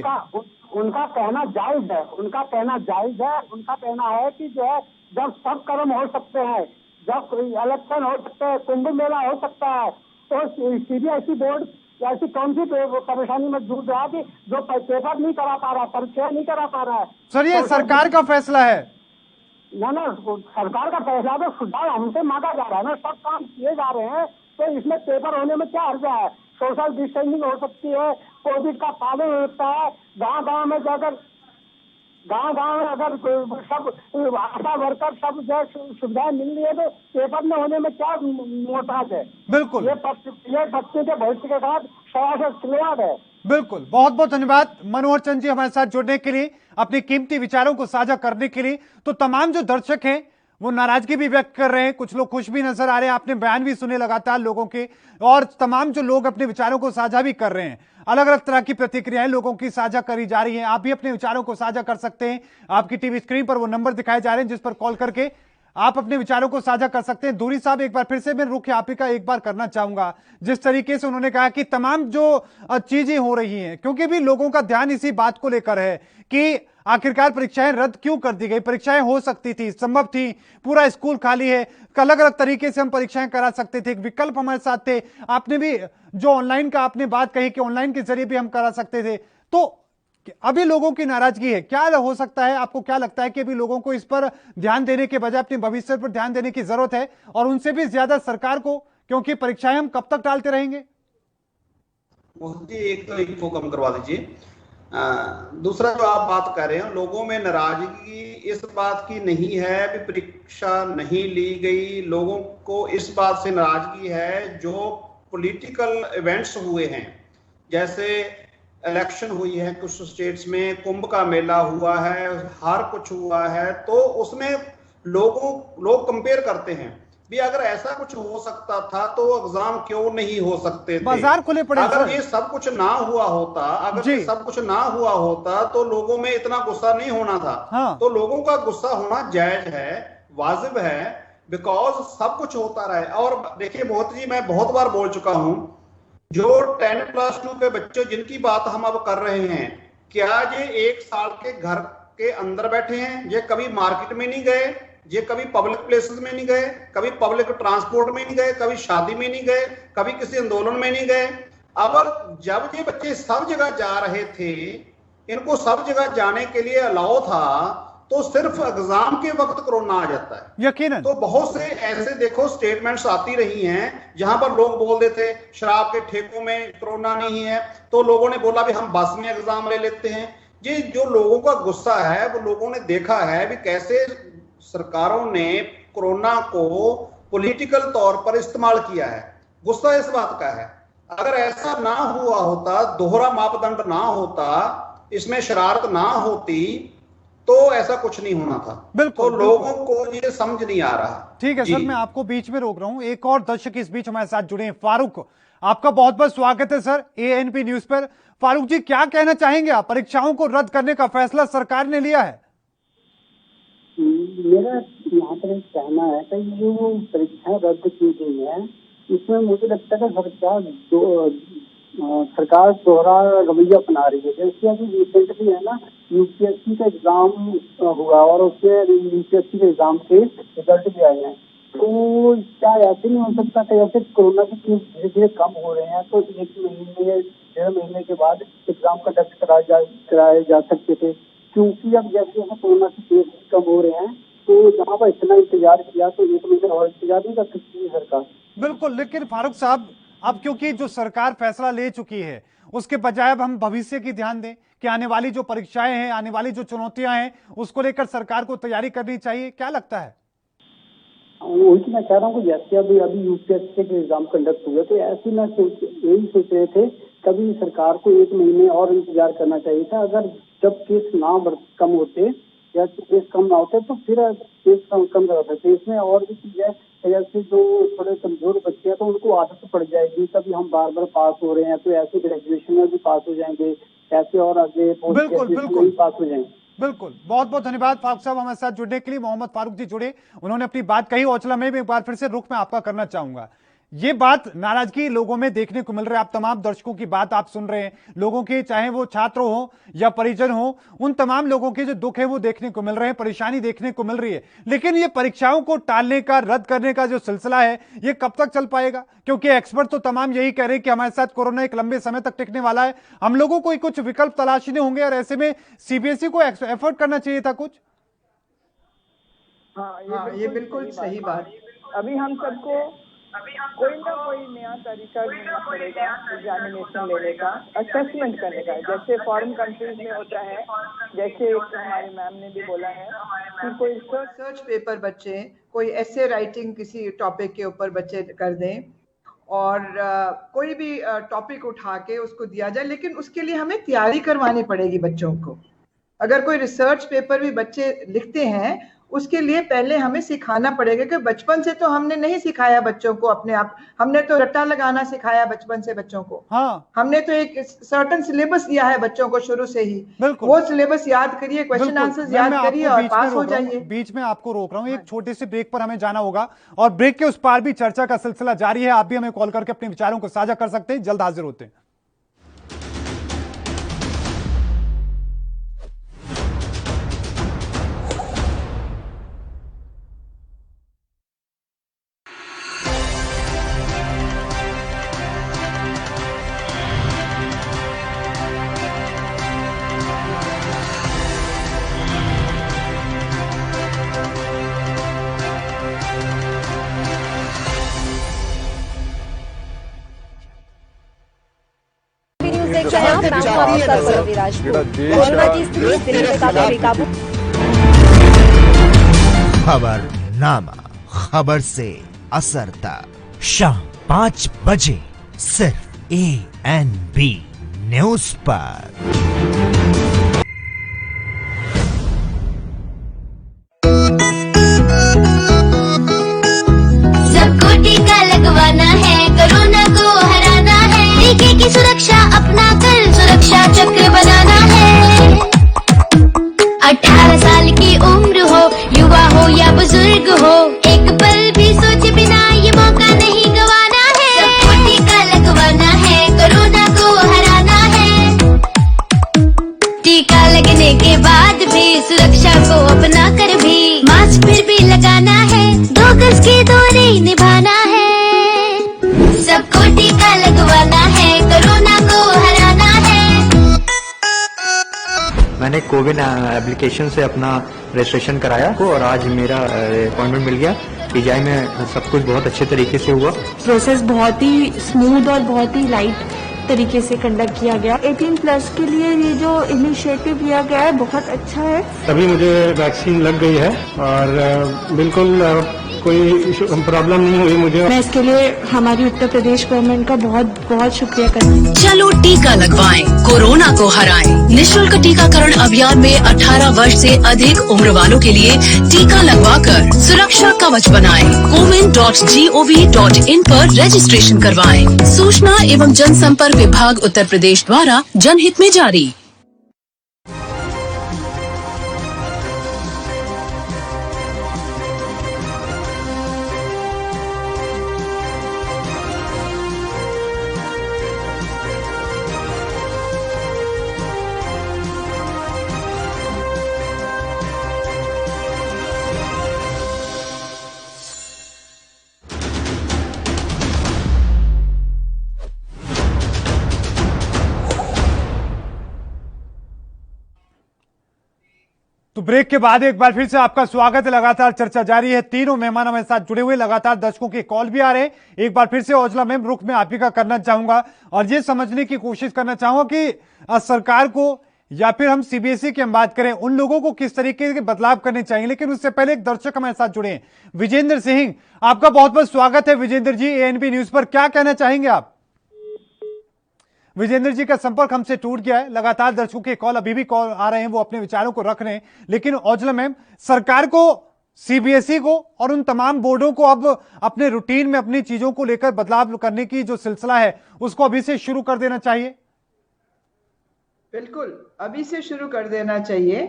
उनका कहना जायज है, उनका कहना जायज है। उनका कहना है कि जो है जब सब कर्म हो सकते हैं, जब इलेक्शन हो सकते हैं, कुंभ मेला हो सकता है, तो सीबीएसई बोर्ड ऐसी कौन सी परेशानी में जूझ रहा है कि जो पेपर नहीं करा पा रहा, परीक्षा नहीं करा पा रहा है। सर ये सरकार का फैसला है ना, सरकार का फैसला तो सुधार हमसे मांगा जा रहा है ना, सब काम किए जा रहे हैं, तो इसमें पेपर होने में क्या हर्जा है। सोशल डिस्टेंसिंग हो सकती है, कोविड का पालन हो सकता है। गांव में जाकर गांव में अगर सब आशा वर्कर सब जो सुविधाएं मिल रही है तो पेपर में होने में क्या मोहताज है। बिल्कुल, ये बच्चे के भविष्य के साथ सरासर खिलवाड़ है। बिल्कुल। बहुत बहुत धन्यवाद मनोहर चंद जी हमारे साथ जुड़ने के लिए, अपने कीमती विचारों को साझा करने के लिए। तो तमाम जो दर्शक हैं वो नाराजगी भी व्यक्त कर रहे हैं, कुछ लोग खुश भी नजर आ रहे हैं। आपने बयान भी सुने लगातार लोगों के, और तमाम जो लोग अपने विचारों को साझा भी कर रहे हैं। अलग अलग तरह की प्रतिक्रियाएं लोगों की साझा करी जा रही हैं। आप भी अपने विचारों को साझा कर सकते हैं। आपकी टीवी स्क्रीन पर वो नंबर दिखाए जा रहे हैं जिस पर कॉल करके आप अपने विचारों को साझा कर सकते हैं। दूरी साहब, एक बार फिर से मैं रुख आप ही का एक बार करना चाहूंगा। जिस तरीके से उन्होंने कहा कि तमाम जो चीजें हो रही हैं, क्योंकि भी लोगों का ध्यान इसी बात को लेकर है कि आखिरकार परीक्षाएं रद्द क्यों कर दी गई। परीक्षाएं हो सकती थी, संभव थी, पूरा स्कूल खाली है, अलग अलग तरीके से हम परीक्षाएं करा सकते थे, एक विकल्प हमारे साथ थे। आपने भी जो ऑनलाइन का आपने बात कही कि ऑनलाइन के जरिए भी हम करा सकते थे। तो अभी लोगों की नाराजगी है, क्या हो सकता है? आपको क्या लगता है कि अभी लोगों को इस पर ध्यान देने के बजाय अपने भविष्य पर ध्यान देने की जरूरत है, और उनसे भी ज्यादा सरकार को, क्योंकि परीक्षाएं हम कब तक टालते रहेंगे? मोहन जी, एक तो इनको कम करवा दीजिए। दूसरा जो आप बात कर रहे हैं, लोगों में नाराजगी इस बात की नहीं है कि परीक्षा नहीं ली गई। लोगों को इस बात से नाराजगी है जो पॉलिटिकल इवेंट्स हुए हैं, जैसे इलेक्शन हुई है कुछ स्टेट्स में, कुंभ का मेला हुआ है, हर कुछ हुआ है, तो उसमें लोग कंपेयर करते हैं भी अगर ऐसा कुछ हो सकता था तो एग्जाम क्यों नहीं हो सकते थे। बाजार खुले पड़े। अगर ये सब कुछ ना हुआ होता, अगर ये सब कुछ ना हुआ होता तो लोगों में इतना गुस्सा नहीं होना था। हाँ। तो लोगों का गुस्सा होना जायज है, वाजिब है, बिकॉज सब कुछ होता रहा है। और देखिए मोहती जी, मैं बहुत बार बोल चुका हूं, जो 10+2 के बच्चे जिनकी बात हम अब कर रहे हैं, क्या ये 1 साल के घर के अंदर बैठे हैं? ये कभी मार्केट में नहीं गए, ये कभी पब्लिक प्लेसेस में नहीं गए, कभी पब्लिक ट्रांसपोर्ट में नहीं गए, कभी शादी में नहीं गए, कभी किसी आंदोलन में नहीं गए। अब जब ये बच्चे सब जगह जा रहे थे, इनको सब जगह जाने के लिए अलाउ था, तो सिर्फ एग्जाम के वक्त कोरोना आ जाता है। यकीनन। तो बहुत से ऐसे देखो स्टेटमेंट्स आती रही हैं जहां पर लोग बोल देते शराब के ठेकों में कोरोना नहीं है, तो लोगों ने बोला भी हम बस में एग्जाम ले लेते हैं। ये जो लोगों का गुस्सा है, वो लोगों ने देखा है भी कैसे सरकारों ने कोरोना को पॉलिटिकल तौर पर इस्तेमाल किया है। गुस्सा इस बात का है। अगर ऐसा ना हुआ होता, दोहरा मापदंड ना होता, इसमें शरारत ना होती, तो ऐसा कुछ नहीं होना था। बिल्कुल, तो लोगों को ये समझ नहीं आ रहा। ठीक है सर, मैं आपको बीच में रोक रहा हूं। एक और दर्शक इस बीच हमारे साथ जुड़े हैं, फारूक, आपका बहुत बहुत स्वागत है सर ANP न्यूज पर। फारूक जी, क्या कहना चाहेंगे आप? परीक्षाओं को रद्द करने का फैसला सरकार ने लिया है। मेरा यहाँ पर एक कहना है कि ये जो परीक्षाएं रद्द की गई है, इसमें मुझे लगता है कि सरकार दोहरा रवैया अपना रही है। जैसे अभी रिसेंटली है ना, UPSC का एग्जाम हुआ और उसके UPSC के एग्जाम के रिजल्ट भी आए हैं। तो क्या ऐसे नहीं हो सकता कि जैसे कोरोना के केस धीरे धीरे कम हो रहे हैं, तो 1 महीने 1.5 महीने के बाद एग्जाम कंडक्ट कराए जा सकते थे? क्योंकि अब जैसे कोरोना के केस कम हो रहे हैं, तो जहाँ पर इतना इंतजार किया, तो 1 महीने और इंतजार नहीं कर सकती है सरकार। बिल्कुल, लेकिन फारूक साहब, अब क्योंकि जो सरकार फैसला ले चुकी है, उसके बजाय अब हम भविष्य की ध्यान दें कि आने वाली जो परीक्षाएं हैं, आने वाली जो चुनौतियां हैं, उसको लेकर सरकार को तैयारी करनी चाहिए। क्या लगता है? वही मैं कह रहा हूँ कि जैसे अभी UPSC के एग्जाम कंडक्ट हुए, तो ऐसे में यही सोच रहे थे, कभी सरकार को 1 महीने और इंतजार करना चाहिए था। अगर जब केस ना कम होते या केस कम ना होते, तो फिर केस कम कर सकते। इसमें और भी चीजें, जैसे जो थोड़े कमजोर बच्चे हैं, तो उनको आदत पड़ जाएगी, कभी हम बार बार पास हो रहे हैं, तो ऐसे ग्रेजुएशन में भी पास हो जाएंगे, ऐसे और आगे पोस्ट ग्रेजुएशन में भी पास हो जाएंगे। बिल्कुल, बहुत बहुत धन्यवाद फारूक साहब हमारे साथ जुड़ने के लिए। मोहम्मद फारूक जी जुड़े, उन्होंने अपनी बात कही। औचला में भी एक बार फिर से रुख में आपका करना चाहूंगा। ये बात नाराजगी लोगों में देखने को मिल रहा है। आप तमाम दर्शकों की बात आप सुन रहे हैं, लोगों के, चाहे वो छात्र हो या परिजन हो, उन तमाम लोगों के जो दुख है वो देखने को मिल रहे हैं, परेशानी देखने को मिल रही है। लेकिन ये परीक्षाओं को टालने का, रद्द करने का जो सिलसिला है, ये कब तक चल पाएगा? क्योंकि एक्सपर्ट तो तमाम यही कह रहे हैं कि हमारे साथ कोरोना एक लंबे समय तक टिकने वाला है, हम लोगों को कुछ विकल्प तलाशने होंगे, और ऐसे में CBSE को एफर्ट करना चाहिए था कुछ। हाँ, ये बिल्कुल सही बात। अभी हम सबको कोई ना कोई नया तरीका ढूंढना पड़ेगा एग्जामिनेशन लेने का, असेसमेंट करने का, जैसे फॉरेन कंट्रीज में होता है। जैसे हमारी मैम ने भी बोला है कि कोई रिसर्च पेपर बच्चे, कोई ऐसे राइटिंग किसी टॉपिक के ऊपर बच्चे कर दें, और कोई भी टॉपिक उठा के उसको दिया जाए, लेकिन उसके लिए हमें तैयारी करवानी पड़ेगी बच्चों को। अगर कोई रिसर्च पेपर भी बच्चे लिखते हैं, उसके लिए पहले हमें सिखाना पड़ेगा, कि बचपन से तो हमने नहीं सिखाया बच्चों को अपने आप, हमने तो रट्टा लगाना सिखाया बचपन से बच्चों को। हाँ, हमने तो एक सर्टेन सिलेबस दिया है बच्चों को शुरू से ही, वो सिलेबस याद करिए, क्वेश्चन आंसर्स याद करिए और पास हो जाइए। बीच में आपको रोक रहा हूं, एक छोटे से ब्रेक पर हमें जाना होगा और ब्रेक के उस पार भी चर्चा का सिलसिला जारी है। आप भी हमें कॉल करके अपने विचारों को साझा कर सकते हैं, जल्द हाजिर होते हैं। खबरनामा, खबर से असर तक शाम 5 बजे सिर्फ ANB न्यूज पर। सबको टीका लगवाना है, कोरोना को हराना है, टीके की सुरक्षा अपना कर सुरक्षा चक्र बनाना है। 18 साल की उम्र हो, युवा हो या बुजुर्ग हो, एक पल भी सोचे बिना ये मौका नहीं गवाना है। सबको टीका लगवाना है, कोरोना को हराना है। टीका लगने के बाद भी सुरक्षा को अपना कर भी मास्क फिर भी लगाना है, 2 गज की दूरी निभाना है। सबको टीका लगवाना है, कोरोना को हराना है। मैंने कोविन एप्लीकेशन से अपना रजिस्ट्रेशन कराया और आज मेरा अपॉइंटमेंट मिल गया। PGI में सब कुछ बहुत अच्छे तरीके से हुआ। प्रोसेस बहुत ही स्मूथ और बहुत ही लाइट तरीके से कंडक्ट किया गया। 18+ के लिए ये जो इनिशिएटिव लिया गया है बहुत अच्छा है। तभी मुझे वैक्सीन लग गई है और बिल्कुल कोई प्रॉब्लम नहीं हुई मुझे। मैं इसके लिए हमारी उत्तर प्रदेश गवर्नमेंट का बहुत बहुत शुक्रिया करती हूँ। चलो टीका लगवाएं, कोरोना को हराएं। निःशुल्क टीकाकरण अभियान में 18 वर्ष से अधिक उम्र वालों के लिए टीका लगवाकर सुरक्षा कवच बनाएं। covid.gov.in पर रजिस्ट्रेशन करवाएं। सूचना एवं जनसंपर्क विभाग उत्तर प्रदेश द्वारा जनहित में जारी। तो ब्रेक के बाद एक बार फिर से आपका स्वागत है। लगातार चर्चा जारी है, तीनों मेहमान हमारे साथ जुड़े हुए, लगातार दर्शकों के कॉल भी आ रहे हैं। एक बार फिर से औजला मैम रुख में आप ही का करना चाहूंगा और ये समझने की कोशिश करना चाहूंगा कि सरकार को या फिर हम CBSE की हम बात करें, उन लोगों को किस तरीके के बदलाव करने चाहिए। लेकिन उससे पहले एक दर्शक हमारे साथ जुड़े हैं, विजेंद्र सिंह, आपका बहुत बहुत स्वागत है। विजेंद्र जी, ANB न्यूज पर क्या कहना चाहेंगे आप? विजेंद्र जी का संपर्क हमसे टूट गया है, लगातार दर्शकों के कॉल अभी भी कॉल आ रहे हैं, वो अपने विचारों को रख रहे हैं। लेकिन औजला मैम, सरकार को, CBSE को और उन तमाम बोर्डों को अब अपने रूटीन में अपनी चीजों को लेकर बदलाव करने की जो सिलसिला है उसको अभी से शुरू कर देना चाहिए। बिल्कुल, अभी से शुरू कर देना चाहिए,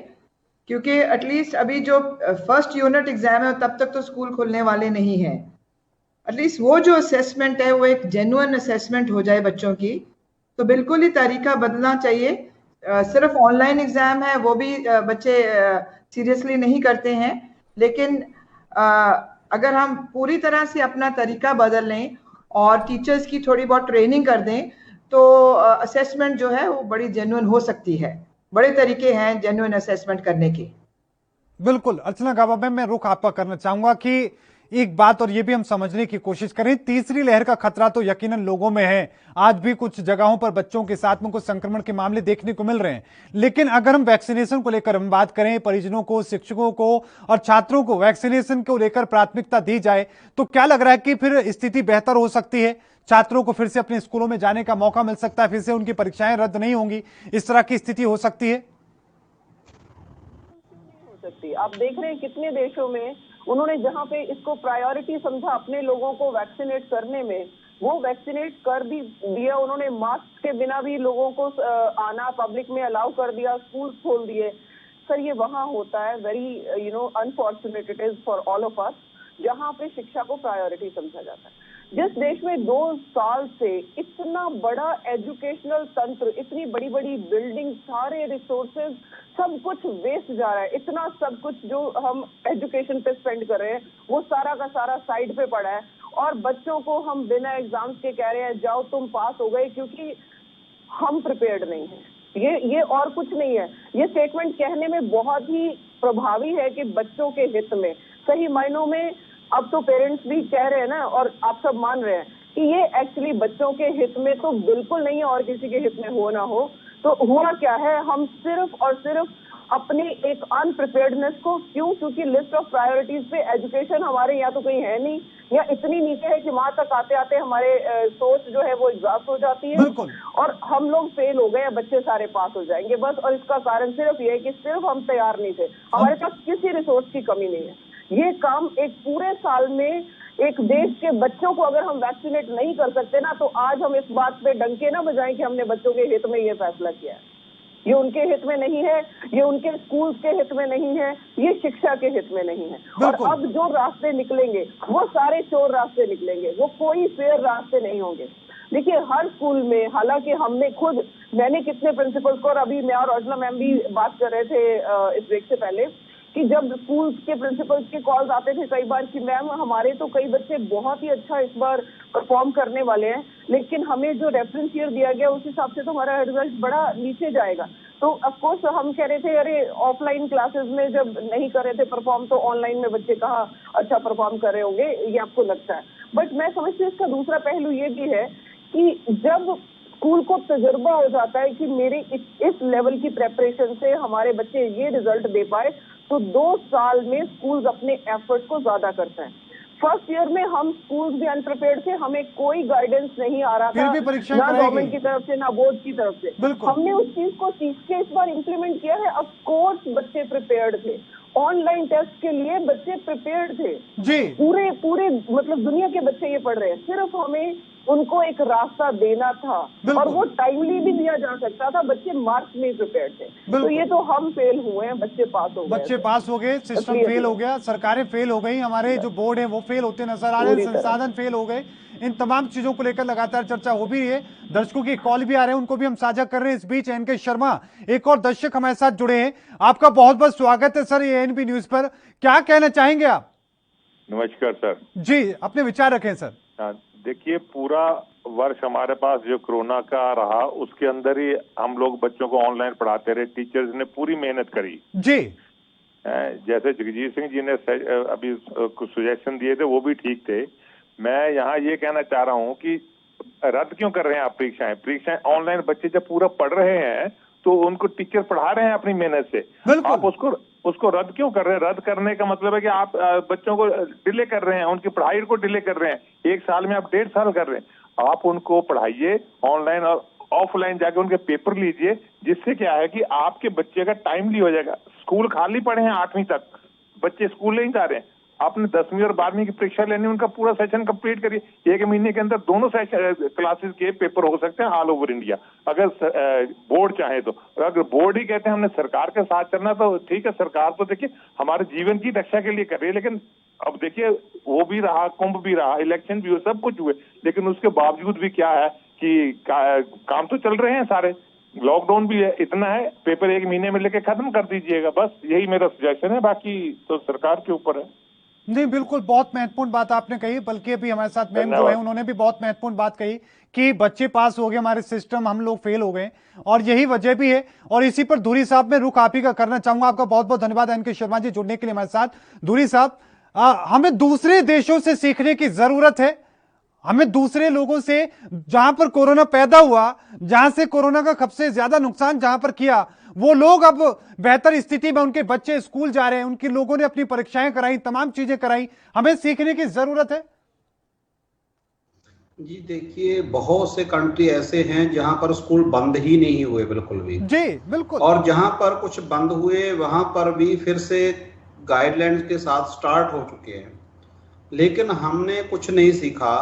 क्योंकि एटलीस्ट अभी जो फर्स्ट यूनिट एग्जाम है तब तक तो स्कूल खुलने वाले नहीं है। एटलीस्ट वो जो असेसमेंट है वो एक जेन्युइन असेसमेंट हो जाए बच्चों की, तो बिल्कुल ही तरीका बदलना चाहिए। सिर्फ ऑनलाइन एग्जाम है वो भी बच्चे सीरियसली नहीं करते हैं, लेकिन अगर हम पूरी तरह से अपना तरीका बदल लें और टीचर्स की थोड़ी बहुत ट्रेनिंग कर दें तो असेसमेंट जो है वो बड़ी जेन्युइन हो सकती है। बड़े तरीके हैं जेन्युइन असेसमेंट करने के। बिल्कुल अर्चना गाबा मैम, मैं रुख आपका करना चाहूंगा कि एक बात और ये भी हम समझने की कोशिश करें, तीसरी लहर का खतरा तो यकीनन लोगों में है। आज भी कुछ जगहों पर बच्चों के साथ में कुछ संक्रमण के मामले देखने को मिल रहे हैं। लेकिन अगर हम वैक्सीनेशन को लेकर हम बात करें, परिजनों को, शिक्षकों को और छात्रों को वैक्सीनेशन को लेकर प्राथमिकता दी जाए, तो क्या लग रहा है कि फिर स्थिति बेहतर हो सकती है? छात्रों को फिर से अपने स्कूलों में जाने का मौका मिल सकता है, फिर से उनकी परीक्षाएं रद्द नहीं होंगी, इस तरह की स्थिति हो सकती है? सकती। आप देख रहे हैं कितने देशों में उन्होंने जहाँ पे इसको प्रायोरिटी समझा अपने लोगों को वैक्सीनेट करने में, वो वैक्सीनेट कर भी दिया। उन्होंने मास्क के बिना भी लोगों को आना पब्लिक में अलाउ कर दिया, स्कूल खोल दिए। सर ये वहाँ होता है, very unfortunate it is for all of us, जहाँ पे शिक्षा को प्रायोरिटी समझा जाता है। जिस देश में 2 साल से इतना बड़ा एजुकेशनल तंत्र, इतनी बड़ी बड़ी बिल्डिंग, सारे रिसोर्सेज, सब कुछ वेस्ट जा रहा है, इतना सब कुछ जो हम एजुकेशन पे स्पेंड कर रहे हैं वो सारा का सारा साइड पे पड़ा है, और बच्चों को हम बिना एग्जाम्स के कह रहे हैं जाओ तुम पास हो गए, क्योंकि हम प्रिपेयर्ड नहीं है। ये और कुछ नहीं है। ये स्टेटमेंट कहने में बहुत ही प्रभावी है कि बच्चों के हित में, सही मायनों में अब तो पेरेंट्स भी कह रहे हैं ना, और आप सब मान रहे हैं कि ये एक्चुअली बच्चों के हित में तो बिल्कुल नहीं है, और किसी के हित में हो ना हो। तो हुआ क्या है, हम सिर्फ और सिर्फ अपनी एक अनप्रिपेयर्डनेस को, क्योंकि लिस्ट ऑफ प्रायोरिटीज पे एजुकेशन हमारे यहाँ तो कहीं है नहीं, या इतनी नीचे है कि वहां तक आते आते हमारे सोच जो है वो एग्जॉस्ट हो जाती है, और हम लोग फेल हो गए, बच्चे सारे पास हो जाएंगे बस। और इसका कारण सिर्फ ये है कि सिर्फ हम तैयार नहीं थे, हमारे पास किसी रिसोर्स की कमी नहीं है। ये काम एक पूरे साल में एक देश के बच्चों को अगर हम वैक्सीनेट नहीं कर सकते ना, तो आज हम इस बात पे डंके ना बजाएं कि हमने बच्चों के हित में ये फैसला किया है। ये उनके हित में नहीं है, ये उनके स्कूल के हित में नहीं है, ये शिक्षा के हित में नहीं है। और अब जो रास्ते निकलेंगे वो सारे चोर रास्ते निकलेंगे, वो कोई फेयर रास्ते नहीं होंगे। देखिए हर स्कूल में, हालांकि मैंने कितने प्रिंसिपल्स को, और अभी मैं और अर्चना मैम भी बात कर रहे थे इस ब्रेक से पहले, कि जब स्कूल के प्रिंसिपल्स के कॉल्स आते थे कई बार कि मैम हमारे तो कई बच्चे बहुत ही अच्छा इस बार परफॉर्म करने वाले हैं, लेकिन हमें जो रेफरेंस ईयर दिया गया उस हिसाब से तो हमारा रिजल्ट बड़ा नीचे जाएगा। तो ऑफकोर्स हम कह रहे थे अरे ऑफलाइन क्लासेस में जब नहीं कर रहे थे परफॉर्म, तो ऑनलाइन में बच्चे कहाँ अच्छा परफॉर्म कर रहे होंगे, ये आपको लगता है। बट मैं समझती हूँ इसका दूसरा पहलू ये भी है कि जब स्कूल को तजुर्बा हो जाता है कि मेरे इस लेवल की प्रेपरेशन से हमारे बच्चे ये रिजल्ट दे पाए, तो 2 साल में स्कूल्स अपने एफर्ट को ज्यादा करते हैं। फर्स्ट ईयर में हम स्कूल्स भी अनप्रिपेयर्ड थे, हमें कोई गाइडेंस नहीं आ रहा था, ना गवर्नमेंट की तरफ से ना बोर्ड की तरफ से। हमने उस चीज को सीख के इस बार इम्प्लीमेंट किया है। ऑफ कोर्स बच्चे प्रिपेयर्ड थे, ऑनलाइन टेस्ट के लिए बच्चे प्रिपेयर्ड थे जी, पूरे मतलब दुनिया के बच्चे ये पढ़ रहे हैं, सिर्फ हमें उनको एक रास्ता देना था, और वो टाइमली भी दिया जा सकता था। बच्चे मार्क्स में प्रिपेयर्ड थे, तो ये तो हम फेल हुए हैं, बच्चे पास हो गए, सिस्टम फेल हो गया, सरकारें फेल हो गई, हमारे जो बोर्ड है वो फेल होते नजर आ रहे हैं, संसाधन फेल हो गए। इन तमाम चीजों को लेकर लगातार चर्चा हो भी रही है। दर्शकों की कॉल भी आ रहे हैं, उनको भी हम साझा कर रहे हैं। इस बीच एनके शर्मा एक और दर्शक हमारे साथ जुड़े हैं, आपका बहुत बहुत स्वागत है सर एएनबी न्यूज पर। क्या कहना चाहेंगे आप? नमस्कार सर जी, अपने विचार रखें सर। देखिए पूरा वर्ष हमारे पास जो कोरोना का रहा, उसके अंदर ही हम लोग बच्चों को ऑनलाइन पढ़ाते रहे, टीचर्स ने पूरी मेहनत करी जी। जैसे जगजीत सिंह जी ने अभी कुछ सुजेशन दिए थे वो भी ठीक थे। मैं यहाँ ये कहना चाह रहा हूँ कि रद्द क्यों कर रहे हैं आप परीक्षाएं ऑनलाइन? बच्चे जब पूरा पढ़ रहे हैं तो उनको टीचर पढ़ा रहे हैं अपनी मेहनत से, आप उसको रद्द क्यों कर रहे हैं? रद्द करने का मतलब है कि आप बच्चों को डिले कर रहे हैं, उनकी पढ़ाई को डिले कर रहे हैं। 1 साल में आप 1.5 साल कर रहे हैं। आप उनको पढ़ाइए ऑनलाइन और ऑफलाइन, जाके उनके पेपर लीजिए, जिससे क्या है कि आपके बच्चे का टाइमली हो जाएगा। स्कूल खाली पड़े हैं 8वीं तक, बच्चे स्कूल नहीं जा रहे हैं। आपने 10वीं और 12वीं की परीक्षा लेनी, उनका पूरा सेशन कंप्लीट करिए। 1 महीने के अंदर दोनों क्लासेस के पेपर हो सकते हैं ऑल ओवर इंडिया, अगर बोर्ड चाहे तो। अगर बोर्ड ही कहते हैं हमने सरकार के साथ चलना, तो ठीक है, सरकार तो देखिए हमारे जीवन की रक्षा के लिए कर रही है, लेकिन अब देखिए वो भी रहा, कुंभ भी रहा, इलेक्शन भी हुए, सब कुछ हुए, लेकिन उसके बावजूद भी क्या है कि काम तो चल रहे हैं सारे। लॉकडाउन भी है, इतना है, पेपर 1 महीने में लेके खत्म कर दीजिएगा, बस यही मेरा सजेशन है, बाकी तो सरकार के ऊपर है। नहीं, बिल्कुल बहुत महत्वपूर्ण बात आपने कही, बल्कि अभी हमारे साथ मैम जो है उन्होंने भी बहुत महत्वपूर्ण बात कही कि बच्चे पास हो गए, हमारे सिस्टम, हम लोग फेल हो गए, और यही वजह भी है। और इसी पर धुरी साहब मैं रुख आप ही का करना चाहूंगा। आपका बहुत बहुत धन्यवाद एनके शर्मा जी जुड़ने के लिए हमारे साथ। धुरी साहब, हमें दूसरे देशों से सीखने की जरूरत है, हमें दूसरे लोगों से, जहां पर कोरोना पैदा हुआ, जहां से कोरोना का सबसे ज्यादा नुकसान जहां पर किया, वो लोग अब बेहतर स्थिति में, उनके बच्चे स्कूल जा रहे हैं, उनके लोगों ने अपनी परीक्षाएं कराई, तमाम चीजें कराई, हमें सीखने की जरूरत है। जी देखिए, बहुत से कंट्री ऐसे हैं जहां पर स्कूल बंद ही नहीं हुए बिल्कुल भी। जी बिल्कुल। और जहां पर कुछ बंद हुए वहां पर भी फिर से गाइडलाइंस के साथ स्टार्ट हो चुके हैं। लेकिन हमने कुछ नहीं सीखा,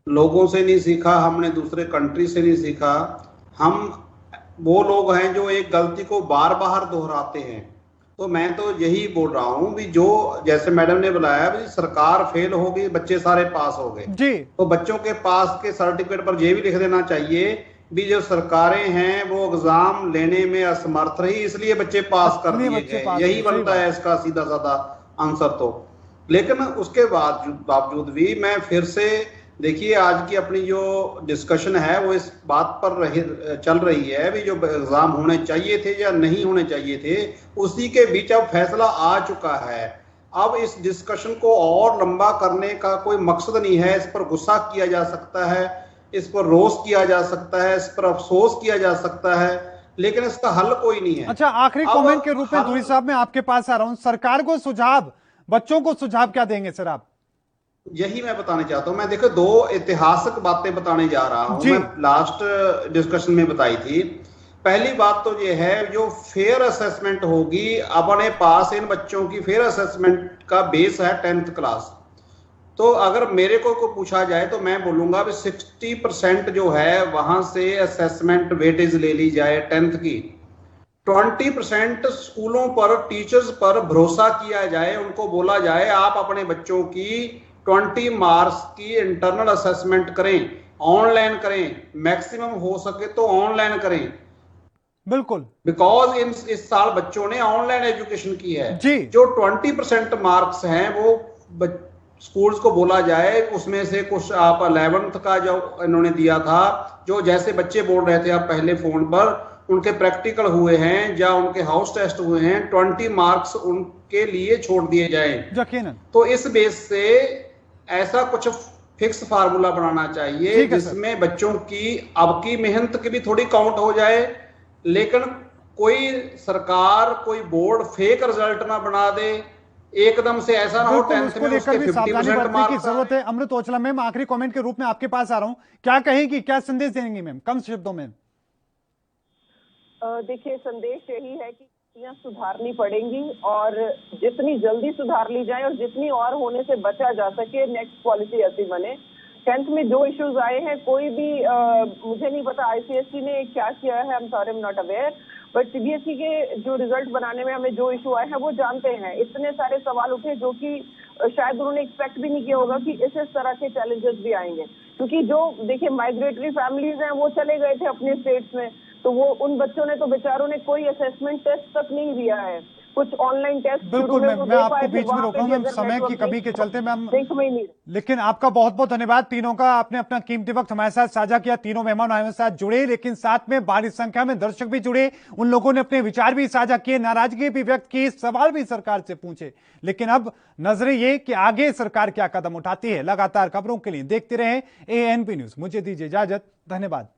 लोगों से नहीं सीखा, हमने दूसरे कंट्री से नहीं सीखा। हम वो लोग हैं जो एक गलती को बार बार दोहराते हैं। तो मैं तो यही बोल रहा हूं भी जो जैसे मैडम ने बुलाया भी सरकार फेल हो गई, बच्चे सारे पास हो गए जी, तो बच्चों के पास के सर्टिफिकेट पर ये भी लिख देना चाहिए भी जो सरकारें हैं वो एग्जाम लेने में असमर्थ रही, इसलिए बच्चे पास कर दिए गए। यही बनता है इसका सीधा साधा आंसर तो। लेकिन उसके बावजूद भी मैं फिर से देखिए, आज की अपनी जो डिस्कशन है वो इस बात पर चल रही है भी जो एग्जाम होने चाहिए थे या नहीं होने चाहिए थे, उसी के बीच अब फैसला आ चुका है। अब इस डिस्कशन को और लंबा करने का कोई मकसद नहीं है। इस पर गुस्सा किया जा सकता है, इस पर रोष किया जा सकता है, इस पर अफसोस किया जा सकता है, लेकिन इसका हल कोई नहीं है। अच्छा, आखिरी कमेंट के रूप में धुरी साहब मैं आपके पास आ रहा हूं। सरकार को सुझाव, बच्चों को सुझाव क्या देंगे सर आप? यही मैं बताना चाहता हूं। मैं देखो दो ऐतिहासिक बातें बताने जा रहा हूं, मैं लास्ट डिस्कशन में बताई थी। पहली बात तो ये है जो फेयर असेसमेंट होगी, अपने पास इन बच्चों की फेयर असेसमेंट का बेस है 10th क्लास। तो अगर मेरे को पूछा जाए तो मैं बोलूंगा भी 60% जो है वहां से असेसमेंट वेटेज ले ली जाए 10th की। 20% स्कूलों पर, टीचर्स पर भरोसा किया जाए, उनको बोला जाए आप अपने बच्चों की 20 मार्क्स की इंटरनल असेसमेंट करें, ऑनलाइन करें, मैक्सिमम हो सके तो ऑनलाइन करें। बिल्कुल, बिकॉज इस साल बच्चों ने ऑनलाइन एजुकेशन की है जी। जो 20% मार्क्स हैं वो स्कूल्स को बोला जाए उसमें से कुछ आप 11th का जो इन्होंने दिया था, जो जैसे बच्चे बोल रहे थे आप पहले फोन पर, उनके प्रैक्टिकल हुए हैं या उनके हाउस टेस्ट हुए हैं, 20 मार्क्स उनके लिए छोड़ दिए जाएं। तो इस बेस से ऐसा कुछ फिक्स फार्मूला बनाना चाहिए जिसमें बच्चों की अब की मेहनत की भी थोड़ी काउंट हो जाए, लेकिन कोई सरकार, कोई बोर्ड फेक रिजल्ट ना बना दे एकदम से। ऐसा ना हो 10th में उसके 50% मार्क्स की जरूरत है। अमृत ओचला मैम, आखिरी कमेंट के रूप में आपके पास आ रहा हूं, क्या कहेंगी, क्या संदेश देंगी मैम कम शब्दों में? देखिए, संदेश यही है कि चीजें सुधारनी पड़ेंगी और जितनी जल्दी सुधार ली जाए और जितनी और होने से बचा जा सके, नेक्स्ट पॉलिसी ऐसी बने। 10th में जो इश्यूज आए हैं, कोई भी मुझे नहीं पता आईसीएसई ने क्या किया है, I am sorry, I am not aware, but CBSE के जो रिजल्ट बनाने में हमें जो इशू आए हैं वो जानते हैं। इतने सारे सवाल उठे जो कि शायद उन्होंने एक्सपेक्ट भी नहीं किया होगा कि इस तरह के चैलेंजेस भी आएंगे, क्योंकि जो देखिए माइग्रेटरी फैमिलीज हैं वो चले गए थे अपने स्टेट्स में, तो वो उन बच्चों ने तो बेचारों ने कोई असेसमेंट टेस्ट तक नहीं दिया है, कुछ ऑनलाइन टेस्ट। बिल्कुल मैम, मैं आपको बीच में रोक रहा हूं मैम, समय की कमी के चलते मैम, लेकिन आपका बहुत बहुत धन्यवाद तीनों का। आपने अपना कीमती वक्त हमारे साथ साझा किया। तीनों मेहमान हमारे साथ जुड़े, लेकिन साथ में बड़ी संख्या में दर्शक भी जुड़े, उन लोगों ने अपने विचार भी साझा किए, नाराजगी भी व्यक्त की, सवाल भी सरकार से पूछे। लेकिन अब नजरें ये कि आगे सरकार क्या कदम उठाती है। लगातार खबरों के लिए देखते रहे ANP न्यूज। मुझे दीजिए इजाजत, धन्यवाद।